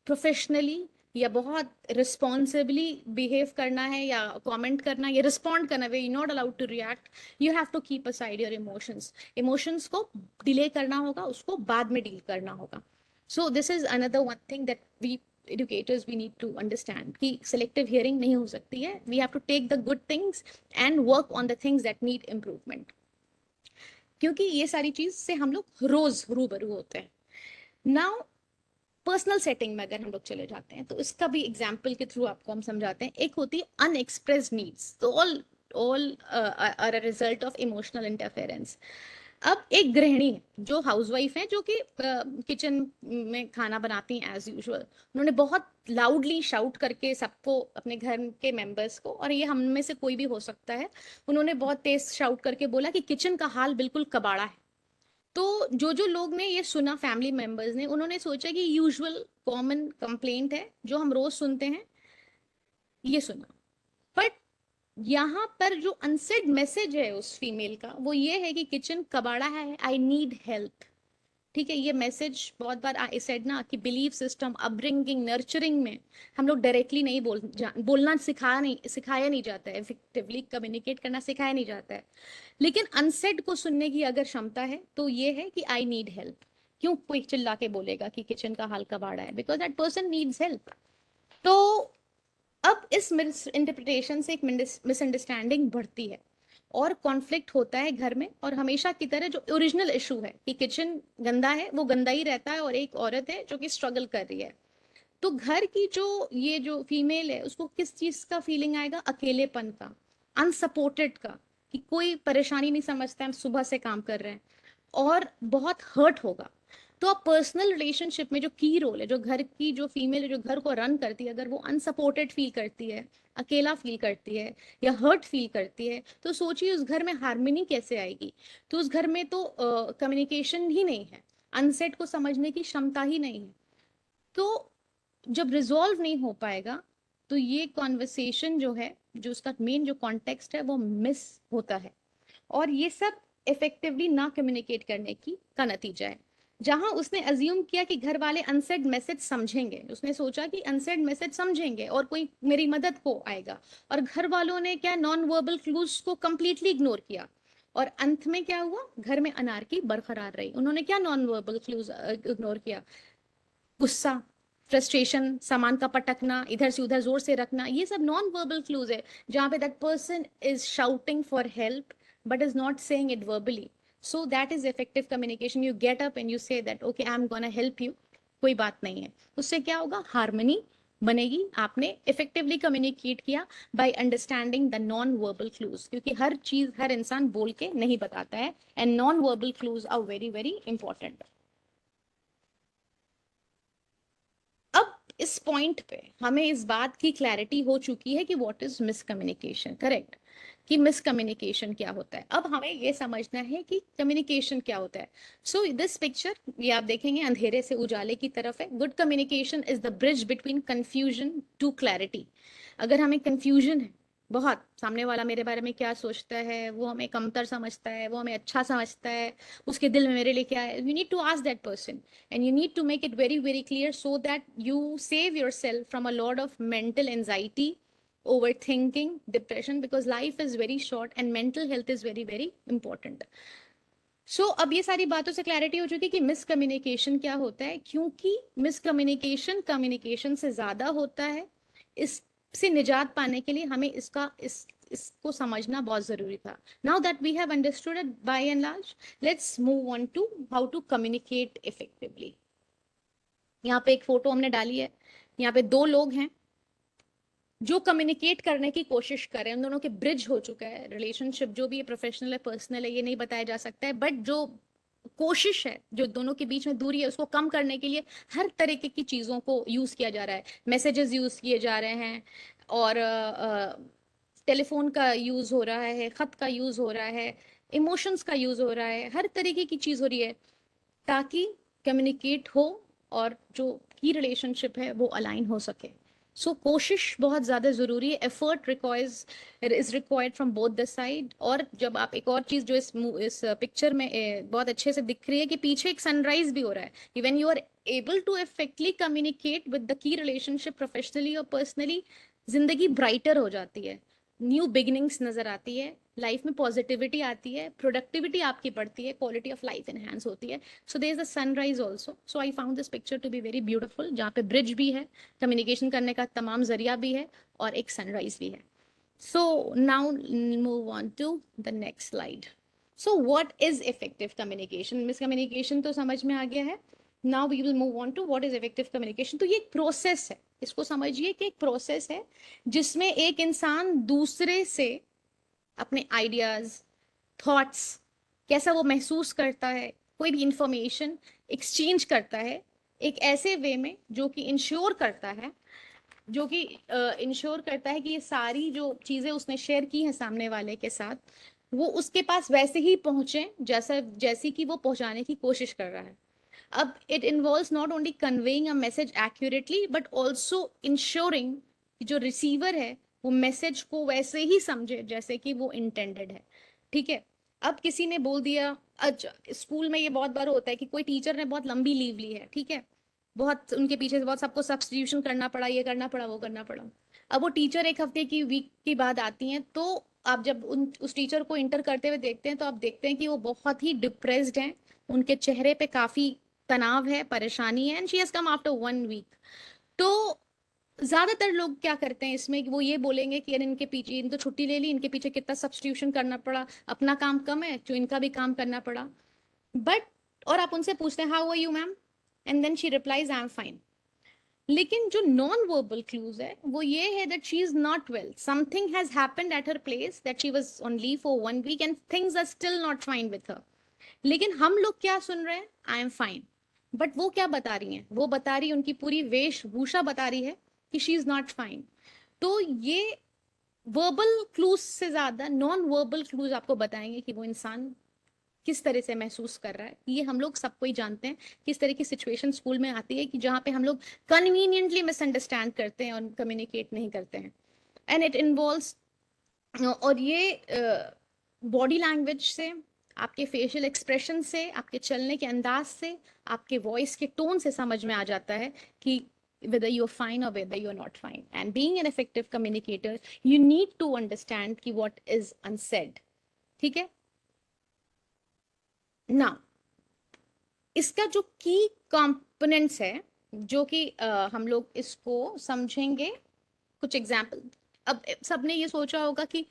प्रोफेशनली या बहुत रिस्पॉन्सिबली बिहेव करना है, या कमेंट करना या रिस्पॉन्ड करना, way you not allowed to react, you have to keep aside your emotions. Emotions को डिले करना होगा, उसको बाद में डील करना होगा। So this is another one thing that we educators we need to understand कि selective hearing नहीं हो सकती है, we have to take the good things and work on the things that need improvement, क्योंकि ये सारी चीज से हम लोग रोज रूबरू होते हैं। नाउ पर्सनल सेटिंग में अगर हम लोग चले जाते हैं तो इसका भी एग्जाम्पल के थ्रू आपको हम समझाते हैं। एक होती है अनएक्सप्रेस्ड नीड्स, तो all are a result of emotional interference. अब एक गृहिणी जो हाउसवाइफ है, जो कि किचन में खाना बनाती हैं एज यूजुअल, उन्होंने बहुत लाउडली शाउट करके सबको, अपने घर के मेंबर्स को, और ये हम में से कोई भी हो सकता है, उन्होंने बहुत तेज शाउट करके बोला कि किचन का हाल बिल्कुल कबाड़ा है। तो जो जो लोग ने ये सुना, फैमिली मेंबर्स ने, उन्होंने सोचा कि यूजुअल कॉमन कंप्लेंट है जो हम रोज सुनते हैं, ये सुना। बट यहाँ पर जो अनसेड मैसेज है उस फीमेल का, वो ये है कि किचन कबाड़ा है, आई नीड हेल्प। ठीक है, ये मैसेज बहुत बार आई सेड ना कि बिलीफ सिस्टम, अपब्रिंगिंग, नर्चरिंग में हम लोग डायरेक्टली नहीं बोलना सिखाया नहीं जाता है, इफेक्टिवली कम्युनिकेट करना सिखाया नहीं जाता है। लेकिन अनसेड को सुनने की अगर क्षमता है तो ये है कि आई नीड हेल्प। क्यों कोई चिल्ला के बोलेगा कि किचन का हाल कबाड़ा है? Because that person needs help. तो अब इस मिस इंटरप्रिटेशन से एक मिसअंडरस्टैंडिंग बढ़ती है और कॉन्फ्लिक्ट होता है घर में। और हमेशा की तरह जो ओरिजिनल इशू है कि किचन गंदा है, वो गंदा ही रहता है, और एक औरत है जो कि स्ट्रगल कर रही है। तो घर की जो ये जो फीमेल है, उसको किस चीज का फीलिंग आएगा? अकेलेपन का, अनसपोर्टेड का, कि कोई परेशानी नहीं समझता, हम सुबह से काम कर रहे हैं, और बहुत हर्ट होगा। तो अब पर्सनल रिलेशनशिप में जो की रोल है, जो घर की जो फीमेल है, जो घर को रन करती है, अगर वो अनसपोर्टेड फील करती है, अकेला फील करती है, या हर्ट फील करती है, तो सोचिए उस घर में हार्मनी कैसे आएगी। तो उस घर में तो कम्युनिकेशन ही नहीं है, अनसेट को समझने की क्षमता ही नहीं है। तो जब रिजॉल्व नहीं हो पाएगा, तो ये कॉन्वर्सेशन जो है, जो उसका मेन जो कॉन्टेक्स्ट है, वो मिस होता है। और ये सब इफेक्टिवली ना कम्युनिकेट करने की का नतीजा है। जहां उसने अज्यूम किया कि घर वाले अनसेड मैसेज समझेंगे, उसने सोचा कि अनसेड मैसेज समझेंगे और कोई मेरी मदद को आएगा, और घर वालों ने क्या, नॉन वर्बल क्लूज को कंप्लीटली इग्नोर किया। और अंत में क्या हुआ? घर में अनार्की बरकरार रही। उन्होंने क्या नॉन वर्बल क्लूज इग्नोर किया? गुस्सा, फ्रस्ट्रेशन, सामान का पटकना, इधर से उधर जोर से रखना, ये सब नॉन वर्बल क्लूज है, जहां पे that person is shouting for help but is not saying it verbally. So that is effective communication. You get up and you say that okay, I am gonna help you, कोई बात नहीं है। उससे क्या होगा? हार्मनी बनेगी। आपने effectively communicate किया by understanding the non verbal clues, क्योंकि हर चीज हर इंसान बोल के नहीं बताता है, and non verbal clues are very very important. अब इस पॉइंट पे हमें इस बात की क्लैरिटी हो चुकी है कि व्हाट इज मिसकम्युनिकेशन, करेक्ट, कि मिसकम्युनिकेशन क्या होता है। अब हमें ये समझना है कि कम्युनिकेशन क्या होता है। सो दिस पिक्चर, ये आप देखेंगे अंधेरे से उजाले की तरफ है। Good communication is the bridge between confusion to clarity. अगर हमें कंफ्यूजन है बहुत, सामने वाला मेरे बारे में क्या सोचता है, वो हमें कमतर समझता है, वो हमें अच्छा समझता है, उसके दिल में मेरे लिए क्या है, you need to ask that person and you need to make it very very clear so that you save yourself from a lot of mental anxiety, overthinking, depression, because life is very short and mental health is very very important. अब ये सारी बातों से clarity हो चुकी कि miscommunication क्या होता है, क्योंकि मिसकम्युनिकेशन कम्युनिकेशन से ज्यादा होता है। इससे निजात पाने के लिए हमें इसको समझना बहुत जरूरी था। Now that we have understood it by and large, let's move on to how to communicate effectively. यहाँ पे एक फोटो हमने डाली है। यहाँ पे दो लोग हैं जो कम्युनिकेट करने की कोशिश कर रहे हैं। उन दोनों के ब्रिज हो चुका है रिलेशनशिप, जो भी है, प्रोफेशनल है, पर्सनल है, ये नहीं बताया जा सकता है, बट जो कोशिश है, जो दोनों के बीच में दूरी है, उसको कम करने के लिए हर तरीके की चीजों को यूज किया जा रहा है। मैसेजेस यूज किए जा रहे हैं, और टेलीफोन का यूज हो रहा है, खत का यूज हो रहा है, इमोशंस का यूज हो रहा है, हर तरीके की चीज हो रही है ताकि कम्युनिकेट हो और जो की रिलेशनशिप है वो अलाइन हो सके। कोशिश बहुत ज्यादा जरूरी है। Effort requires is required from both the side. और जब आप, एक और चीज जो इस पिक्चर में बहुत अच्छे से दिख रही है कि पीछे एक सनराइज भी हो रहा है, कि when you are able to effectively communicate with the key relationship, professionally और पर्सनली, जिंदगी ब्राइटर हो जाती है, न्यू बिगिनिंग्स नजर आती है, लाइफ में पॉजिटिविटी आती है, प्रोडक्टिविटी आपकी बढ़ती है, क्वालिटी ऑफ लाइफ एनहांस होती है। So there is a sunrise also. So I found this picture to be very beautiful, जहाँ पे ब्रिज भी है, कम्युनिकेशन करने का तमाम जरिया भी है, और एक सनराइज भी है। So now move on to the next slide. So what is effective communication? Miscommunication तो समझ में आ गया है। Now we will move on to what is effective communication. तो ये एक प्रोसेस है, इसको समझिए कि एक प्रोसेस है जिसमें एक इंसान दूसरे से अपने आइडियाज, थॉट्स, कैसा वो महसूस करता है, कोई भी इंफॉर्मेशन एक्सचेंज करता है एक ऐसे वे में जो कि इंश्योर करता है, कि ये सारी जो चीजें उसने शेयर की हैं सामने वाले के साथ, वो उसके पास वैसे ही पहुंचे जैसी कि वो पहुंचाने की कोशिश कर रहा है। अब it involves not only conveying a message accurately but also ensuring कि जो रिसीवर है वो मैसेज को वैसे ही समझे जैसे कि वो इंटेंडेड है। ठीक है। अब किसी ने बोल दिया, अच्छा स्कूल में ये बहुत बार होता है कि कोई टीचर ने बहुत लंबी लीव ली है, ठीक है, बहुत उनके पीछे से बहुत सबको सब्स्टिट्यूशन करना पड़ा, ये करना पड़ा, वो करना पड़ा। अब वो टीचर एक हफ्ते की वीक की बाद आती हैं, तो आप जब उस टीचर को इंटर करते हुए देखते हैं तो आप देखते हैं कि वो बहुत ही डिप्रेस्ड हैं, उनके चेहरे पे काफी तनाव है, परेशानी है, and she has come after 1 week. तो ज्यादातर लोग क्या करते हैं इसमें कि वो ये बोलेंगे कि यार इनके पीछे, इन तो छुट्टी ले ली, इनके पीछे कितना सब्स्टिट्यूशन करना पड़ा, अपना काम कम है जो इनका भी काम करना पड़ा। बट और आप उनसे पूछते हैं how are you ma'am, and then she replies I am fine. लेकिन जो नॉन वर्बल क्लूज है वो ये है that she is not well, something has happened at her place, that she was on leave for 1 week and things are still not fine with her. लेकिन हम लोग क्या सुन रहे हैं, आई एम फाइन। बट वो क्या बता रही हैं, वो बता रही है, उनकी पूरी वेशभूषा बता रही है कि शी इज नॉट फाइन। तो ये वर्बल क्लूज से ज्यादा नॉन वर्बल क्लूज आपको बताएंगे कि वो इंसान किस तरह से महसूस कर रहा है। ये हम लोग सबको ही जानते हैं, किस तरह की सिचुएशन स्कूल में आती है कि जहाँ पे हम लोग कन्वीनियंटली मिसअंडरस्टैंड करते हैं और कम्युनिकेट नहीं करते हैं। एंड इट इन्वॉल्व्स, और ये बॉडी लैंग्वेज से, आपके फेशियल एक्सप्रेशन से, आपके चलने के अंदाज से, आपके वॉइस के टोन से समझ में आ जाता है कि whether you're fine or whether you're not fine. And being an effective communicator, you need to understand कि what is unsaid. ठीक है ना। इसका जो की कंपोनेंट्स है, जो कि हम लोग इसको समझेंगे कुछ एग्जाम्पल। अब सबने ये सोचा होगा कि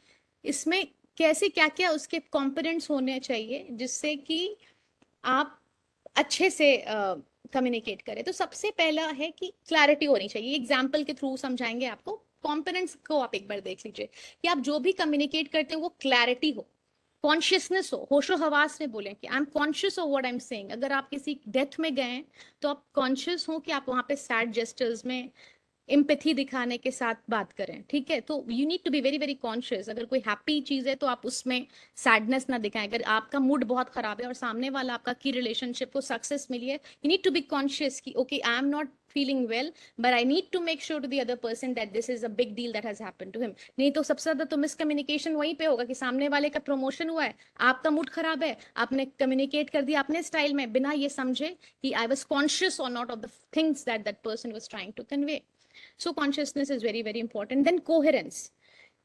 इसमें कैसे क्या क्या उसके कंपोनेंट्स होने चाहिए जिससे कि आप अच्छे से कम्युनिकेट करें। तो सबसे पहला है कि क्लैरिटी होनी चाहिए, एग्जाम्पल के थ्रू समझाएंगे आपको। कंपोनेंट्स को आप एक बार देख लीजिए कि आप जो भी कम्युनिकेट करते हैं वो क्लैरिटी हो, कॉन्शियसनेस हो, होशो हवास में बोले कि I am conscious of what I am saying. अगर आप किसी डेथ में गए हैं तो आप कॉन्शियस हो कि आप वहां पे सैड जेस्टर्स में एम्पैथी दिखाने के साथ बात करें। ठीक है, तो you need to be very very conscious. अगर कोई हैप्पी चीज है तो आप उसमें सैडनेस ना दिखाएं। अगर आपका मूड बहुत खराब है और सामने वाला आपका की रिलेशनशिप को सक्सेस मिली है, you need to be conscious कि okay I am not feeling well but I need to make sure to the other person that this is a big deal that has happened to him. नहीं तो सबसे ज्यादा तो miscommunication वहीं पे होगा कि सामने वाले का प्रमोशन हुआ है, आपका मूड खराब है, आपने कम्युनिकेट कर दिया अपने स्टाइल में बिना ये समझे कि आई वॉज कॉन्शियस और not of the things that that person was trying to convey. So consciousness is very very important. Then coherence,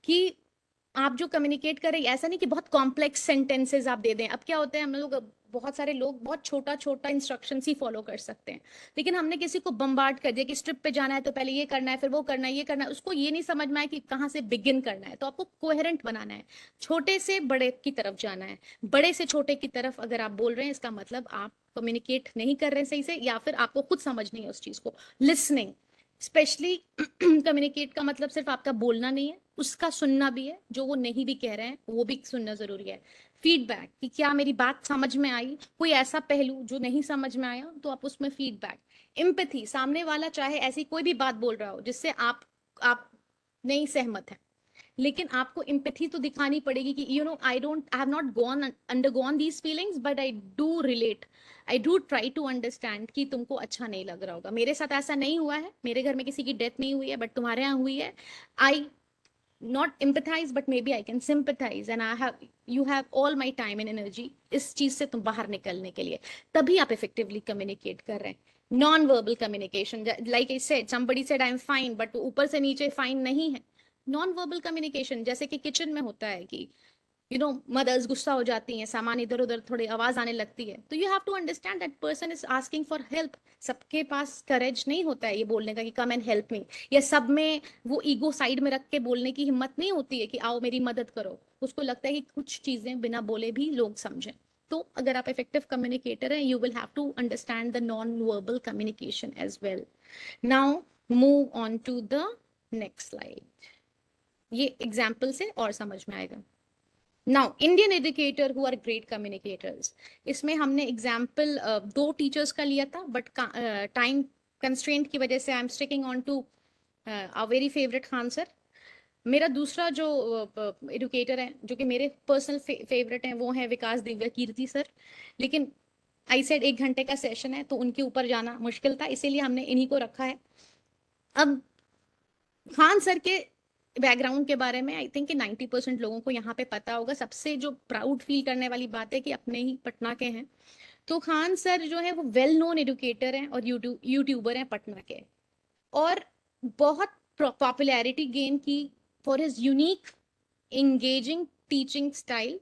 कि आप जो कम्युनिकेट कर रहे हैं, ऐसा नहीं कि बहुत कॉम्प्लेक्स सेंटेंसेस आप दे दें। अब क्या होता है, हम लोग, बहुत सारे लोग बहुत छोटा छोटा इंस्ट्रक्शन ही फॉलो कर सकते हैं, लेकिन हमने किसी को बम्बार्ड कर दिया कि स्ट्रिप पे जाना है तो पहले ये करना है, फिर वो करना है, ये करना है, उसको ये नहीं समझ में आया कि कहाँ से बिगिन करना है। तो आपको कोहेरेंट बनाना है, छोटे से बड़े की तरफ जाना है। बड़े से छोटे की तरफ अगर आप बोल रहे हैं, इसका मतलब आप कम्युनिकेट नहीं कर रहे हैं सही से, या फिर आपको खुद समझ नहीं है उस चीज को। लिसनिंग, स्पेशली कम्युनिकेट का मतलब सिर्फ आपका बोलना नहीं है, उसका सुनना भी है, जो वो नहीं भी कह रहे हैं वो भी सुनना जरूरी है। फीडबैक, कि क्या मेरी बात समझ में आई, कोई ऐसा पहलू जो नहीं समझ में आया तो आप उसमें फीडबैक। एम्पैथी, सामने वाला चाहे ऐसी कोई भी बात बोल रहा हो जिससे आप नहीं सहमत है, लेकिन आपको एम्पैथी तो दिखानी पड़ेगी कि I have not gone undergone these feelings but I do relate, I do try to understand कि तुमको अच्छा नहीं लग रहा होगा। मेरे साथ ऐसा नहीं हुआ है, मेरे घर में किसी की डेथ नहीं हुई है, बट तुम्हारे यहाँ हुई है। आई not empathize but maybe I can sympathize and you have all my time and energy इस चीज से तुम बाहर निकलने के लिए। तभी आप effectively communicate कर रहे हैं। Non verbal communication, like I said, somebody said I'm fine but ऊपर से नीचे fine नहीं है। नॉन वर्बल कम्युनिकेशन, जैसे कि किचन में होता है कि मदर्स गुस्सा हो जाती हैं, सामान इधर उधर थोड़ी आवाज आने लगती है, तो you have to understand that person is asking for help. सबके पास करेज नहीं होता है ये बोलने का कि कम एंड हेल्प मी, या सब में वो ईगो साइड में रख के बोलने की हिम्मत नहीं होती है कि आओ मेरी मदद करो। उसको लगता है कि कुछ चीजें बिना बोले भी लोग समझें। तो अगर आप इफेक्टिव कम्युनिकेटर हैं, you will have to understand the non verbal communication as well. Now move on to the next slide. ये एग्जाम्पल से और समझ में आएगा। Now Indian educator who are great communicators, इसमें हमने एग्जाम्पल दो टीचर्स का लिया था, बट टाइम कंस्ट्रेंट की वजह से I am sticking on to our very favourite Khan sir. मेरा दूसरा जो एडुकेटर है जो कि मेरे पर्सनल फेवरेट हैं वो है विकास दिव्या कीर्ति सर। लेकिन आई सेड 1 घंटे का सेशन है तो उनके ऊपर जाना मुश्किल था, इसीलिए हमने इन्हीं को रखा है। अब खान सर के बैकग्राउंड के बारे में आई थिंक कि 90% लोगों को यहाँ पे पता होगा। सबसे जो प्राउड फील करने वाली बात है कि अपने ही पटना के हैं। तो खान सर जो है वो वेल नोन एडुकेटर हैं और यूट्यूबर हैं पटना के, और बहुत पॉपुलैरिटी गेन की for his unique engaging teaching style.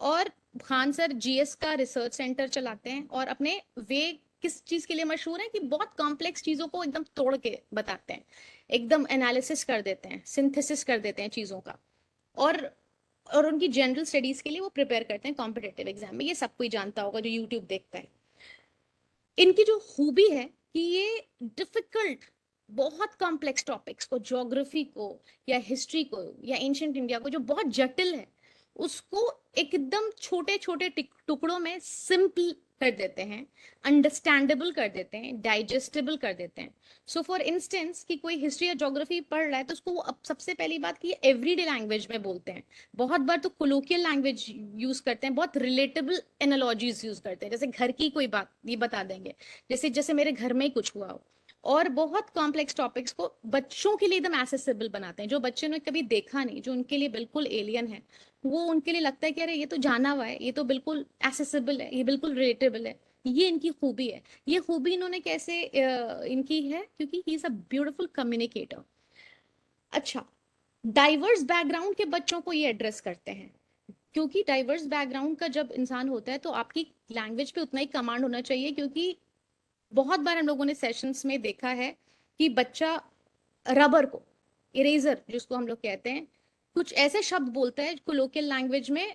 और खान सर जीएस का रिसर्च सेंटर चलाते हैं, और अपने वे किस चीज के लिए मशहूर है कि बहुत कॉम्प्लेक्स चीजों को एकदम तोड़ के बताते हैं, एकदम एनालिसिस कर देते हैं, सिंथेसिस कर देते हैं चीजों का। और उनकी जनरल स्टडीज के लिए वो प्रिपेयर करते हैं कॉम्पिटेटिव एग्जाम में, ये सब कोई जानता होगा जो यूट्यूब देखता है। इनकी जो खूबी है कि ये डिफिकल्ट बहुत कॉम्प्लेक्स टॉपिक्स को, ज्योग्राफी को या हिस्ट्री को या एंशियंट इंडिया को जो बहुत जटिल है, उसको एकदम छोटे छोटे टुकड़ों में सिंपल कर देते हैं, अंडरस्टैंडेबल कर देते हैं, डाइजेस्टेबल कर देते हैं। सो फॉर इंस्टेंस कि कोई हिस्ट्री या ज्योग्राफी पढ़ रहा है तो उसको वो अब सबसे पहली बात कि एवरीडे लैंग्वेज में बोलते हैं, बहुत बार तो कोलोकियल लैंग्वेज यूज करते हैं, बहुत रिलेटेबल एनालॉजीज यूज करते हैं, जैसे घर की कोई बात ये बता देंगे, जैसे जैसे मेरे घर में ही कुछ हुआ हो। और बहुत कॉम्प्लेक्स टॉपिक्स को बच्चों के लिए एकदम एक्सेसिबल बनाते हैं, जो बच्चे ने कभी देखा नहीं, जो उनके लिए बिल्कुल एलियन है, वो उनके लिए लगता है कि अरे ये तो जाना हुआ है, ये तो बिल्कुल एक्सेसिबल है, ये बिल्कुल रिलेटेबल है। ये इनकी खूबी है। ये खूबी इन्होंने कैसे इनकी है, क्योंकि he is a beautiful communicator. अच्छा, डाइवर्स बैकग्राउंड के बच्चों को ये एड्रेस करते हैं, क्योंकि डाइवर्स बैकग्राउंड का जब इंसान होता है तो आपकी लैंग्वेज पे उतना ही कमांड होना चाहिए, क्योंकि बहुत बार हम लोगों ने सेशंस में देखा है कि बच्चा रबर को, इरेजर जिसको हम लोग कहते हैं, कुछ ऐसे शब्द बोलता है कोलोकियल लैंग्वेज में,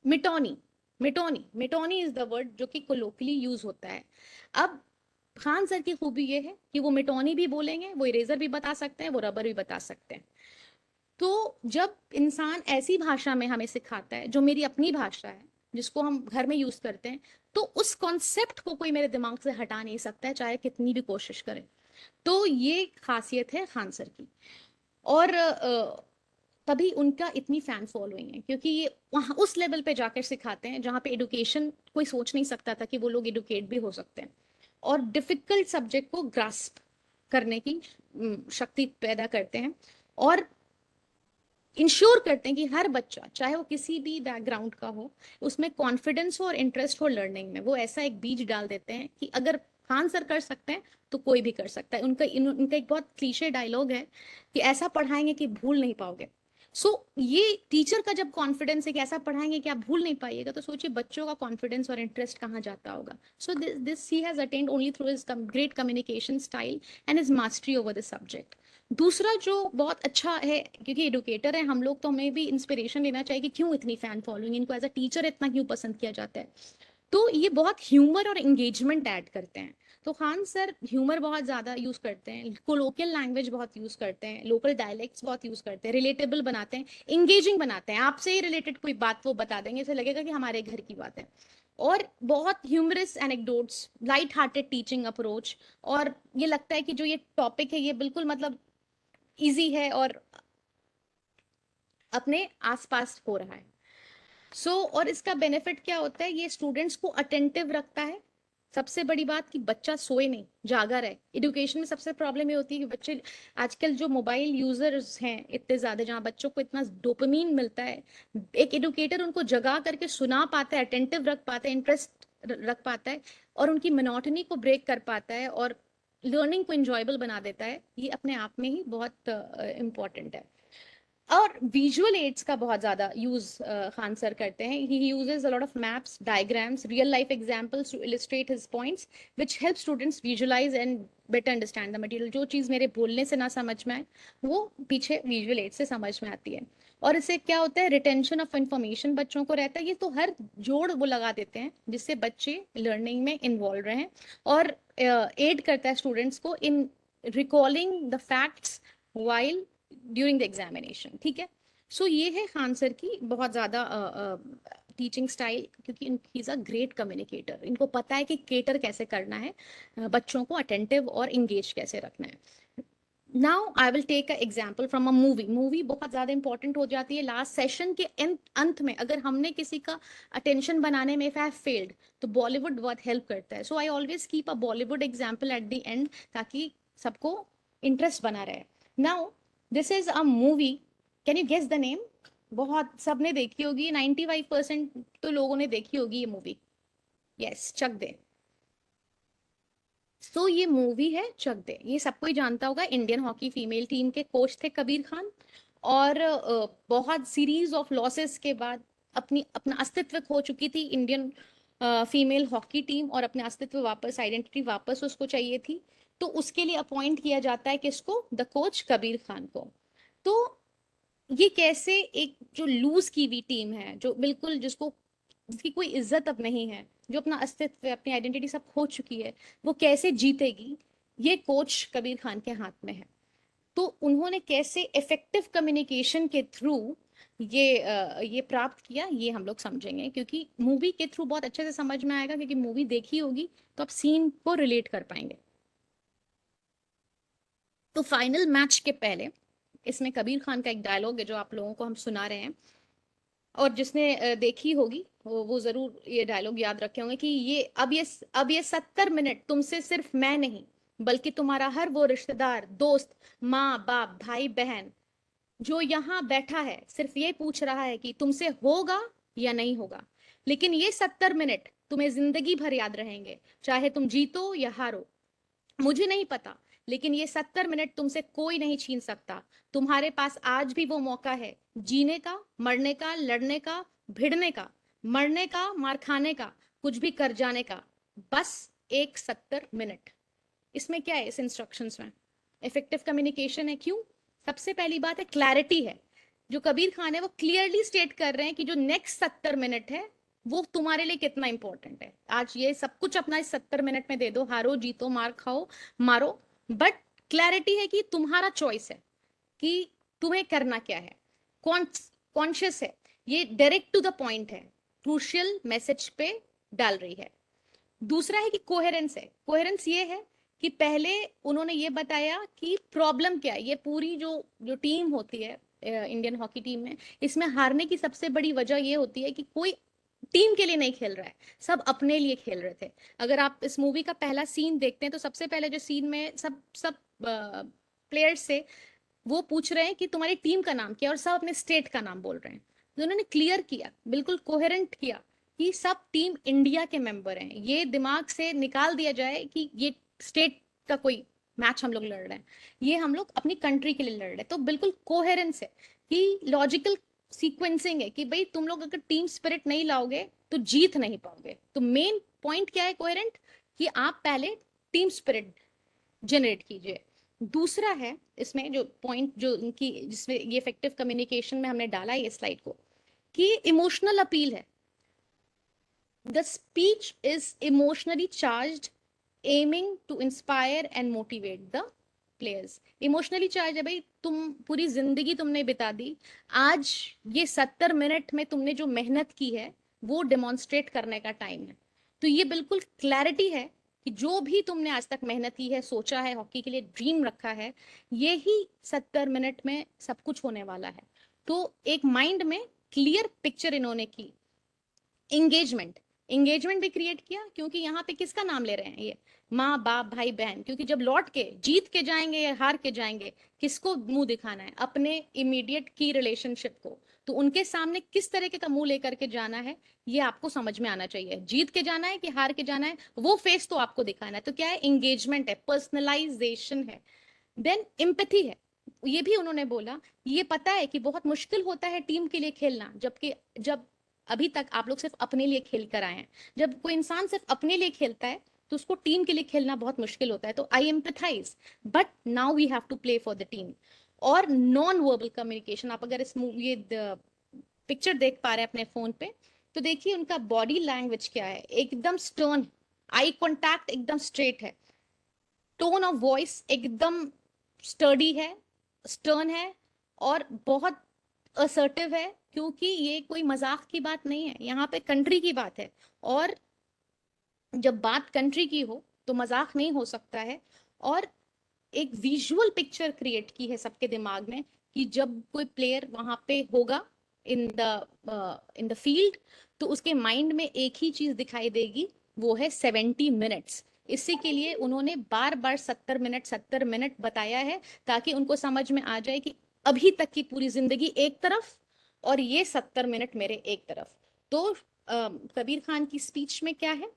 मिटोनी, मिटोनी, मिटोनी इज द वर्ड जो कि कोलोकियली यूज होता है। अब खान सर की खूबी ये है कि वो मिटोनी भी बोलेंगे, वो इरेजर भी बता सकते हैं, वो रबर भी बता सकते हैं। तो जब इंसान ऐसी भाषा में हमें सिखाता है जो मेरी अपनी भाषा है, जिसको हम घर में यूज करते हैं, तो उस कॉन्सेप्ट को कोई मेरे दिमाग से हटा नहीं सकता है, चाहे कितनी भी कोशिश करे। तो ये खासियत है खान सर की। और तभी उनका इतनी फैन फॉलोइंग है, क्योंकि ये वहां उस लेवल पे जाकर सिखाते हैं जहाँ पे एडुकेशन कोई सोच नहीं सकता था कि वो लोग एडुकेट भी हो सकते हैं, और डिफिकल्ट सब्जेक्ट को ग्रास्प करने की शक्ति पैदा करते हैं, और इंश्योर करते हैं कि हर बच्चा, चाहे वो किसी भी बैकग्राउंड का हो, उसमें कॉन्फिडेंस हो और इंटरेस्ट हो लर्निंग में। वो ऐसा एक बीज डाल देते हैं कि अगर खान सर कर सकते हैं तो कोई भी कर सकता है। उनका एक बहुत क्लीशे डायलॉग है कि ऐसा पढ़ाएंगे कि भूल नहीं पाओगे। सो ये टीचर का जब कॉन्फिडेंस है कि ऐसा पढ़ाएंगे कि आप भूल नहीं पाइएगा, तो सोचिए बच्चों का कॉन्फिडेंस और इंटरेस्ट कहाँ जाता होगा। So this he has attend only through his great communication style and his mastery over the subject. दूसरा जो बहुत अच्छा है, क्योंकि एडुकेटर है हम लोग, तो हमें भी इंस्पिरेशन लेना चाहिए कि क्यों इतनी फैन फॉलोइंग, इनको एज अ टीचर इतना क्यों पसंद किया जाता है। तो ये बहुत ह्यूमर और एंगेजमेंट ऐड करते हैं। तो खान सर ह्यूमर बहुत ज्यादा यूज करते हैं, कोलोकियल लैंग्वेज बहुत यूज करते हैं, लोकल डायलेक्ट्स बहुत यूज करते हैं, रिलेटेबल बनाते हैं, एंगेजिंग बनाते हैं, आपसे ही रिलेटेड कोई बात वो बता देंगे, ऐसे लगेगा कि हमारे घर की बात है। और बहुत humorous anecdotes, light hearted teaching approach, और ये लगता है कि जो ये टॉपिक है ये बिल्कुल मतलब इजी है और अपने आसपास हो रहा है। और इसका बेनिफिट क्या होता है, ये स्टूडेंट्स को अटेंटिव रखता है। सबसे बड़ी बात कि बच्चा सोए नहीं, जागा रहे। एजुकेशन में सबसे प्रॉब्लम ये होती है कि बच्चे आजकल जो मोबाइल यूजर्स हैं इतने ज्यादा, जहाँ बच्चों को इतना डोपामीन मिलता है, एक एडुकेटर उनको जगा करके सुना पाता है, अटेंटिव रख पाता है, इंटरेस्ट रख पाता है, और उनकी मोनोटनी को ब्रेक कर पाता है, और लर्निंग को इंजॉयबल बना देता है, ये अपने आप में ही बहुत इंपॉर्टेंट है। और विजुअल एड्स का बहुत ज्यादा यूज खान सर करते हैं। He uses a lot of maps, diagrams, real life examples to illustrate his points, which help students visualise and better understand the material. जो चीज मेरे बोलने से ना समझ में आए, वो पीछे विजुअल एड से समझ में आती है। और इससे क्या होता है, रिटेंशन ऑफ इंफॉर्मेशन बच्चों को रहता है। ये तो हर जोड़ वो लगा देते हैं जिससे बच्चे लर्निंग में इन्वॉल्व रहें, और एड करता है स्टूडेंट्स को in recalling the facts while during the examination. ठीक है। सो ये है खान सर की बहुत ज्यादा टीचिंग स्टाइल, क्योंकि he is a great communicator. इनको पता है कि केटर कैसे करना है, बच्चों को अटेंटिव और इंगेज कैसे रखना है। Now I will take a example from a movie. Movie बहुत ज्यादा इंपॉर्टेंट हो जाती है लास्ट सेशन के अंत में। अगर हमने किसी का अटेंशन बनाने में इफ आई फेल्ड, तो बॉलीवुड बहुत हेल्प करता है। So I always keep a Bollywood example at the end, ताकि सबको इंटरेस्ट बना रहे। Now this is a movie, can you guess the name? बहुत सबने देखी होगी, 95% तो लोगों ने देखी होगी ये मूवी। यस, चक दे। सो ये मूवी है चक दे, ये सबको ही जानता होगा। इंडियन हॉकी फीमेल टीम के कोच थे कबीर खान, और बहुत सीरीज ऑफ लॉसेस के बाद अपनी अपना अस्तित्व खो चुकी थी इंडियन फीमेल हॉकी टीम, और अपने अस्तित्व वापस, आइडेंटिटी वापस उसको चाहिए थी। तो उसके लिए अपॉइंट किया जाता है किसको? द कोच कबीर खान को। तो ये कैसे एक जो लूज की हुई टीम है, जो बिल्कुल जिसको, जिसकी कोई इज्जत अब नहीं है, जो अपना अस्तित्व, अपनी आइडेंटिटी सब खो चुकी है, वो कैसे जीतेगी, ये कोच कबीर खान के हाथ में है। तो उन्होंने कैसे इफेक्टिव कम्युनिकेशन के थ्रू ये प्राप्त किया, ये हम लोग समझेंगे, क्योंकि मूवी के थ्रू बहुत अच्छे से समझ में आएगा, क्योंकि मूवी देखी होगी तो आप सीन को रिलेट कर पाएंगे। तो फाइनल मैच के पहले इसमें कबीर खान का एक डायलॉग है जो आप लोगों को हम सुना रहे हैं, और जिसने देखी होगी वो जरूर ये डायलॉग याद रखे होंगे कि अब ये 70 मिनट तुमसे सिर्फ मैं नहीं, बल्कि तुम्हारा हर वो रिश्तेदार, दोस्त, माँ बाप, भाई बहन जो यहाँ बैठा है, सिर्फ ये पूछ रहा है कि तुमसे होगा या नहीं होगा। लेकिन ये 70 मिनट तुम्हें जिंदगी भर याद रहेंगे, चाहे तुम जीतो या हारो। मुझे नहीं पता, लेकिन ये 70 मिनट तुमसे कोई नहीं छीन सकता। तुम्हारे पास आज भी वो मौका है, जीने का, मरने का, लड़ने का, भिड़ने का, मरने का, मार खाने का, कुछ भी कर जाने का। बस एक 70 मिनट। इसमें क्या है, इस इंस्ट्रक्शंस में इफेक्टिव कम्युनिकेशन है। क्यों? सबसे पहली बात है क्लैरिटी है। जो कबीर खान है वो क्लियरली स्टेट कर रहे हैं कि जो नेक्स्ट 70 मिनट है वो तुम्हारे लिए कितना इंपॉर्टेंट है। आज ये सब कुछ अपना इस 70 मिनट में दे दो, हारो जीतो, मार खाओ, मारो, बट क्लैरिटी है कि तुम्हारा चॉइस है कि तुम्हें करना क्या है। कॉन्शियस है, ये डायरेक्ट टू द पॉइंट है, क्रूशियल मैसेज पे डाल रही है। दूसरा है कि कोहेरेंस है। कोहेरेंस ये है कि पहले उन्होंने ये बताया कि प्रॉब्लम क्या है। ये पूरी जो जो टीम होती है इंडियन हॉकी टीम में, इसमें हारने की सबसे बड़ी वजह ये होती है कि कोई टीम के लिए नहीं खेल रहा है, सब अपने लिए खेल रहे थे। अगर आप इस मूवी का पहला सीन देखते हैं तो सबसे पहले जो सीन में सब सब प्लेयर्स से वो पूछ रहे हैं कि तुम्हारी टीम का नाम क्या है, और सब अपने स्टेट का नाम बोल रहे हैं। तो उन्होंने क्लियर किया, बिल्कुल कोहेरेंट किया कि सब टीम इंडिया के मेंबर हैं। ये दिमाग से निकाल दिया जाए कि ये स्टेट का कोई मैच हम लोग लड़ रहे हैं, ये हम लोग अपनी कंट्री के लिए लड़ रहे हैं। तो बिल्कुल कोहेरेंस है कि लॉजिकल सीक्वेंसिंग है कि भाई तुम लोग अगर टीम स्पिरिट नहीं लाओगे तो जीत नहीं पाओगे। तो मेन पॉइंट क्या है कोहेरेंट, कि आप पहले टीम स्पिरिट जनरेट कीजिए। दूसरा है इसमें जो पॉइंट जो इनकी, जिसमें ये इफेक्टिव कम्युनिकेशन में हमने डाला है ये स्लाइड को, कि इमोशनल अपील है। The speech is emotionally charged, aiming to inspire and motivate the players. Emotionally charge है भाई, तुम पूरी जिंदगी तुमने बिता दी, आज ये 70 मिनट में तुमने जो मेहनत की है वो डेमोन्स्ट्रेट करने का टाइम है। तो ये बिल्कुल क्लैरिटी है कि जो भी तुमने आज तक मेहनत की है, सोचा है, हॉकी के लिए ड्रीम रखा है, ये ही 70 मिनट में सब कुछ होने वाला है। तो एक माइंड में क्लियर पिक्चर इन्होंने की। इंगेजमेंट, इंगेजमेंट भी क्रिएट किया, क्योंकि यहाँ पे किसका नाम ले रहे हैं ये? माँ बाप, भाई बहन। क्योंकि जब लौट के जीत के जाएंगे या हार के जाएंगे, किसको मुंह दिखाना है? अपने इमीडिएट की रिलेशनशिप को। तो उनके सामने किस तरीके का मुंह लेकर के जाना है, ये आपको समझ में आना चाहिए। जीत के जाना है कि हार के जाना है, वो फेस तो आपको दिखाना है। तो क्या है? इंगेजमेंट है, पर्सनलाइजेशन है। देन एम्पैथी है। ये भी उन्होंने बोला, ये पता है कि बहुत मुश्किल होता है टीम के लिए खेलना, जबकि जब अभी तक आप लोग सिर्फ अपने लिए खेल कर आए हैं। जब कोई इंसान सिर्फ अपने लिए खेलता है तो उसको टीम के लिए खेलना बहुत मुश्किल होता है। तो I empathise, but now we have to play for the team. और नॉन वर्बल कम्युनिकेशन, आप अगर इस ये पिक्चर देख पा रहे हैं अपने फोन पे, तो देखिए उनका बॉडी लैंग्वेज क्या है। एकदम स्टर्न, आई कॉन्टैक्ट एकदम स्ट्रेट है, टोन ऑफ वॉइस एकदम स्टर्डी है, स्टर्न है, और बहुत असर्टिव है, क्योंकि ये कोई मजाक की बात नहीं है, यहाँ पे कंट्री की बात है। और जब बात कंट्री की हो तो मजाक नहीं हो सकता है। और एक विजुअल पिक्चर क्रिएट की है सबके दिमाग में कि जब कोई प्लेयर वहां पे होगा इन द फील्ड, तो उसके माइंड में एक ही चीज दिखाई देगी, वो है 70 मिनट्स। इसी के लिए उन्होंने बार बार 70 मिनट बताया है, ताकि उनको समझ में आ जाए कि अभी तक की पूरी जिंदगी एक तरफ और ये 70 मिनट मेरे एक तरफ। तो कबीर खान की स्पीच में क्या है,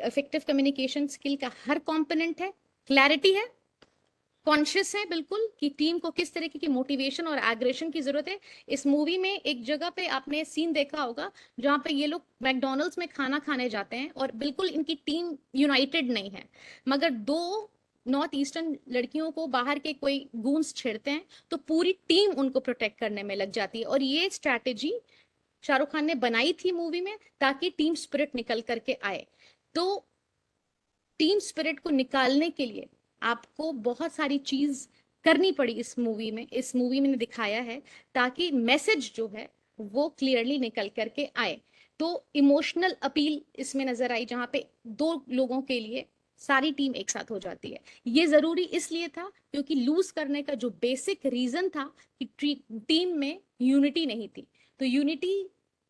इफेक्टिव कम्युनिकेशन स्किल का हर कंपोनेंट है, क्लैरिटी है, कॉन्शियस है बिल्कुल कि टीम को किस तरीके की मोटिवेशन और एग्रेशन की जरूरत है। इस मूवी में एक जगह पे आपने सीन देखा होगा जहां पे ये लोग मैकडोनल्ड्स में खाना खाने जाते हैं और बिल्कुल इनकी टीम यूनाइटेड नहीं है, मगर दो नॉर्थ ईस्टर्न लड़कियों को बाहर के कोई गूंस छेड़ते हैं तो पूरी टीम उनको प्रोटेक्ट करने में लग जाती है। और ये स्ट्रैटेजी शाहरुख खान ने बनाई थी मूवी में, ताकि टीम स्पिरिट निकल करके आए। तो टीम स्पिरिट को निकालने के लिए आपको बहुत सारी चीज करनी पड़ी इस मूवी में दिखाया है, ताकि मैसेज जो है वो क्लियरली निकल करके आए। तो इमोशनल अपील इसमें नजर आई, जहां पे दो लोगों के लिए सारी टीम एक साथ हो जाती है। ये जरूरी इसलिए था क्योंकि लूज करने का जो बेसिक रीजन था कि टीम में यूनिटी नहीं थी। तो यूनिटी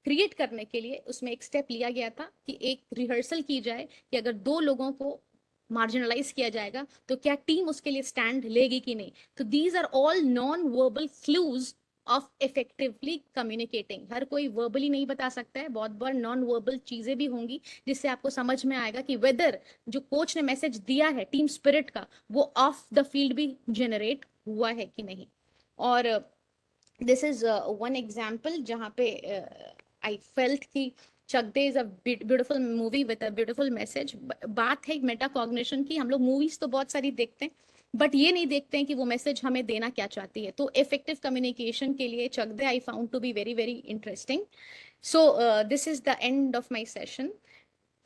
क्रिएट करने के लिए उसमें एक स्टेप लिया गया था कि एक रिहर्सल की जाए कि अगर दो लोगों को मार्जिनलाइज किया जाएगा तो क्या टीम उसके लिए स्टैंड लेगी कि नहीं। तो these are all non verbal clues of effectively communicating. हर कोई वर्बली नहीं बता सकता है, बहुत बार नॉन वर्बल चीजें भी होंगी जिससे आपको समझ में आएगा कि वेदर जो कोच ने मैसेज दिया है टीम स्पिरिट का, वो ऑफ द फील्ड भी जनरेट हुआ है कि नहीं। और दिस इज वन एग्जाम्पल जहाँ पे आई फेल्ट कि Chak De is a beautiful movie with a beautiful message. बात है मेटा कॉग्निशन की, हम लोग मूवीज तो बहुत सारी देखते हैं बट ये नहीं देखते हैं कि वो मैसेज हमें देना क्या चाहती है। तो इफेक्टिव कम्युनिकेशन के लिए Chak De I found to be very very interesting. So, this is the end of my session.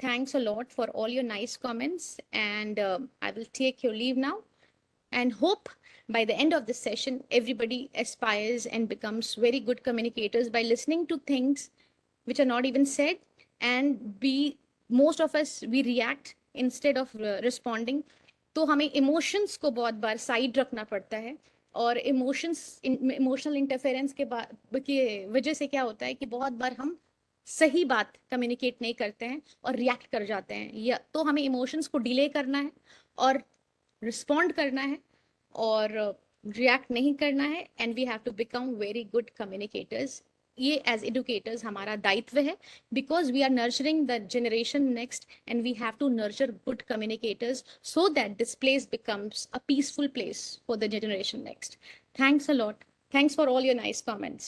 Thanks a lot for all your nice comments, and I will take your leave now and hope by the end of this session, everybody aspires and becomes very good communicators by listening to things which are not even said, and be most of us we react instead of responding. तो हमें emotions को बहुत बार side रखना पड़ता है, और emotional interference की वजह से क्या होता है कि बहुत बार हम सही बात कम्युनिकेट नहीं करते हैं और रिएक्ट कर जाते हैं। या तो हमें इमोशंस को डिले करना है और रिस्पॉन्ड करना है, और रिएक्ट नहीं करना है, and we have to become very good communicators. ये एज एडुकेटर्स हमारा दायित्व है, because we are nurturing the generation next, and we have to nurture good communicators so that this place becomes a peaceful place for the generation next. Thanks a lot. Thanks for all your nice comments.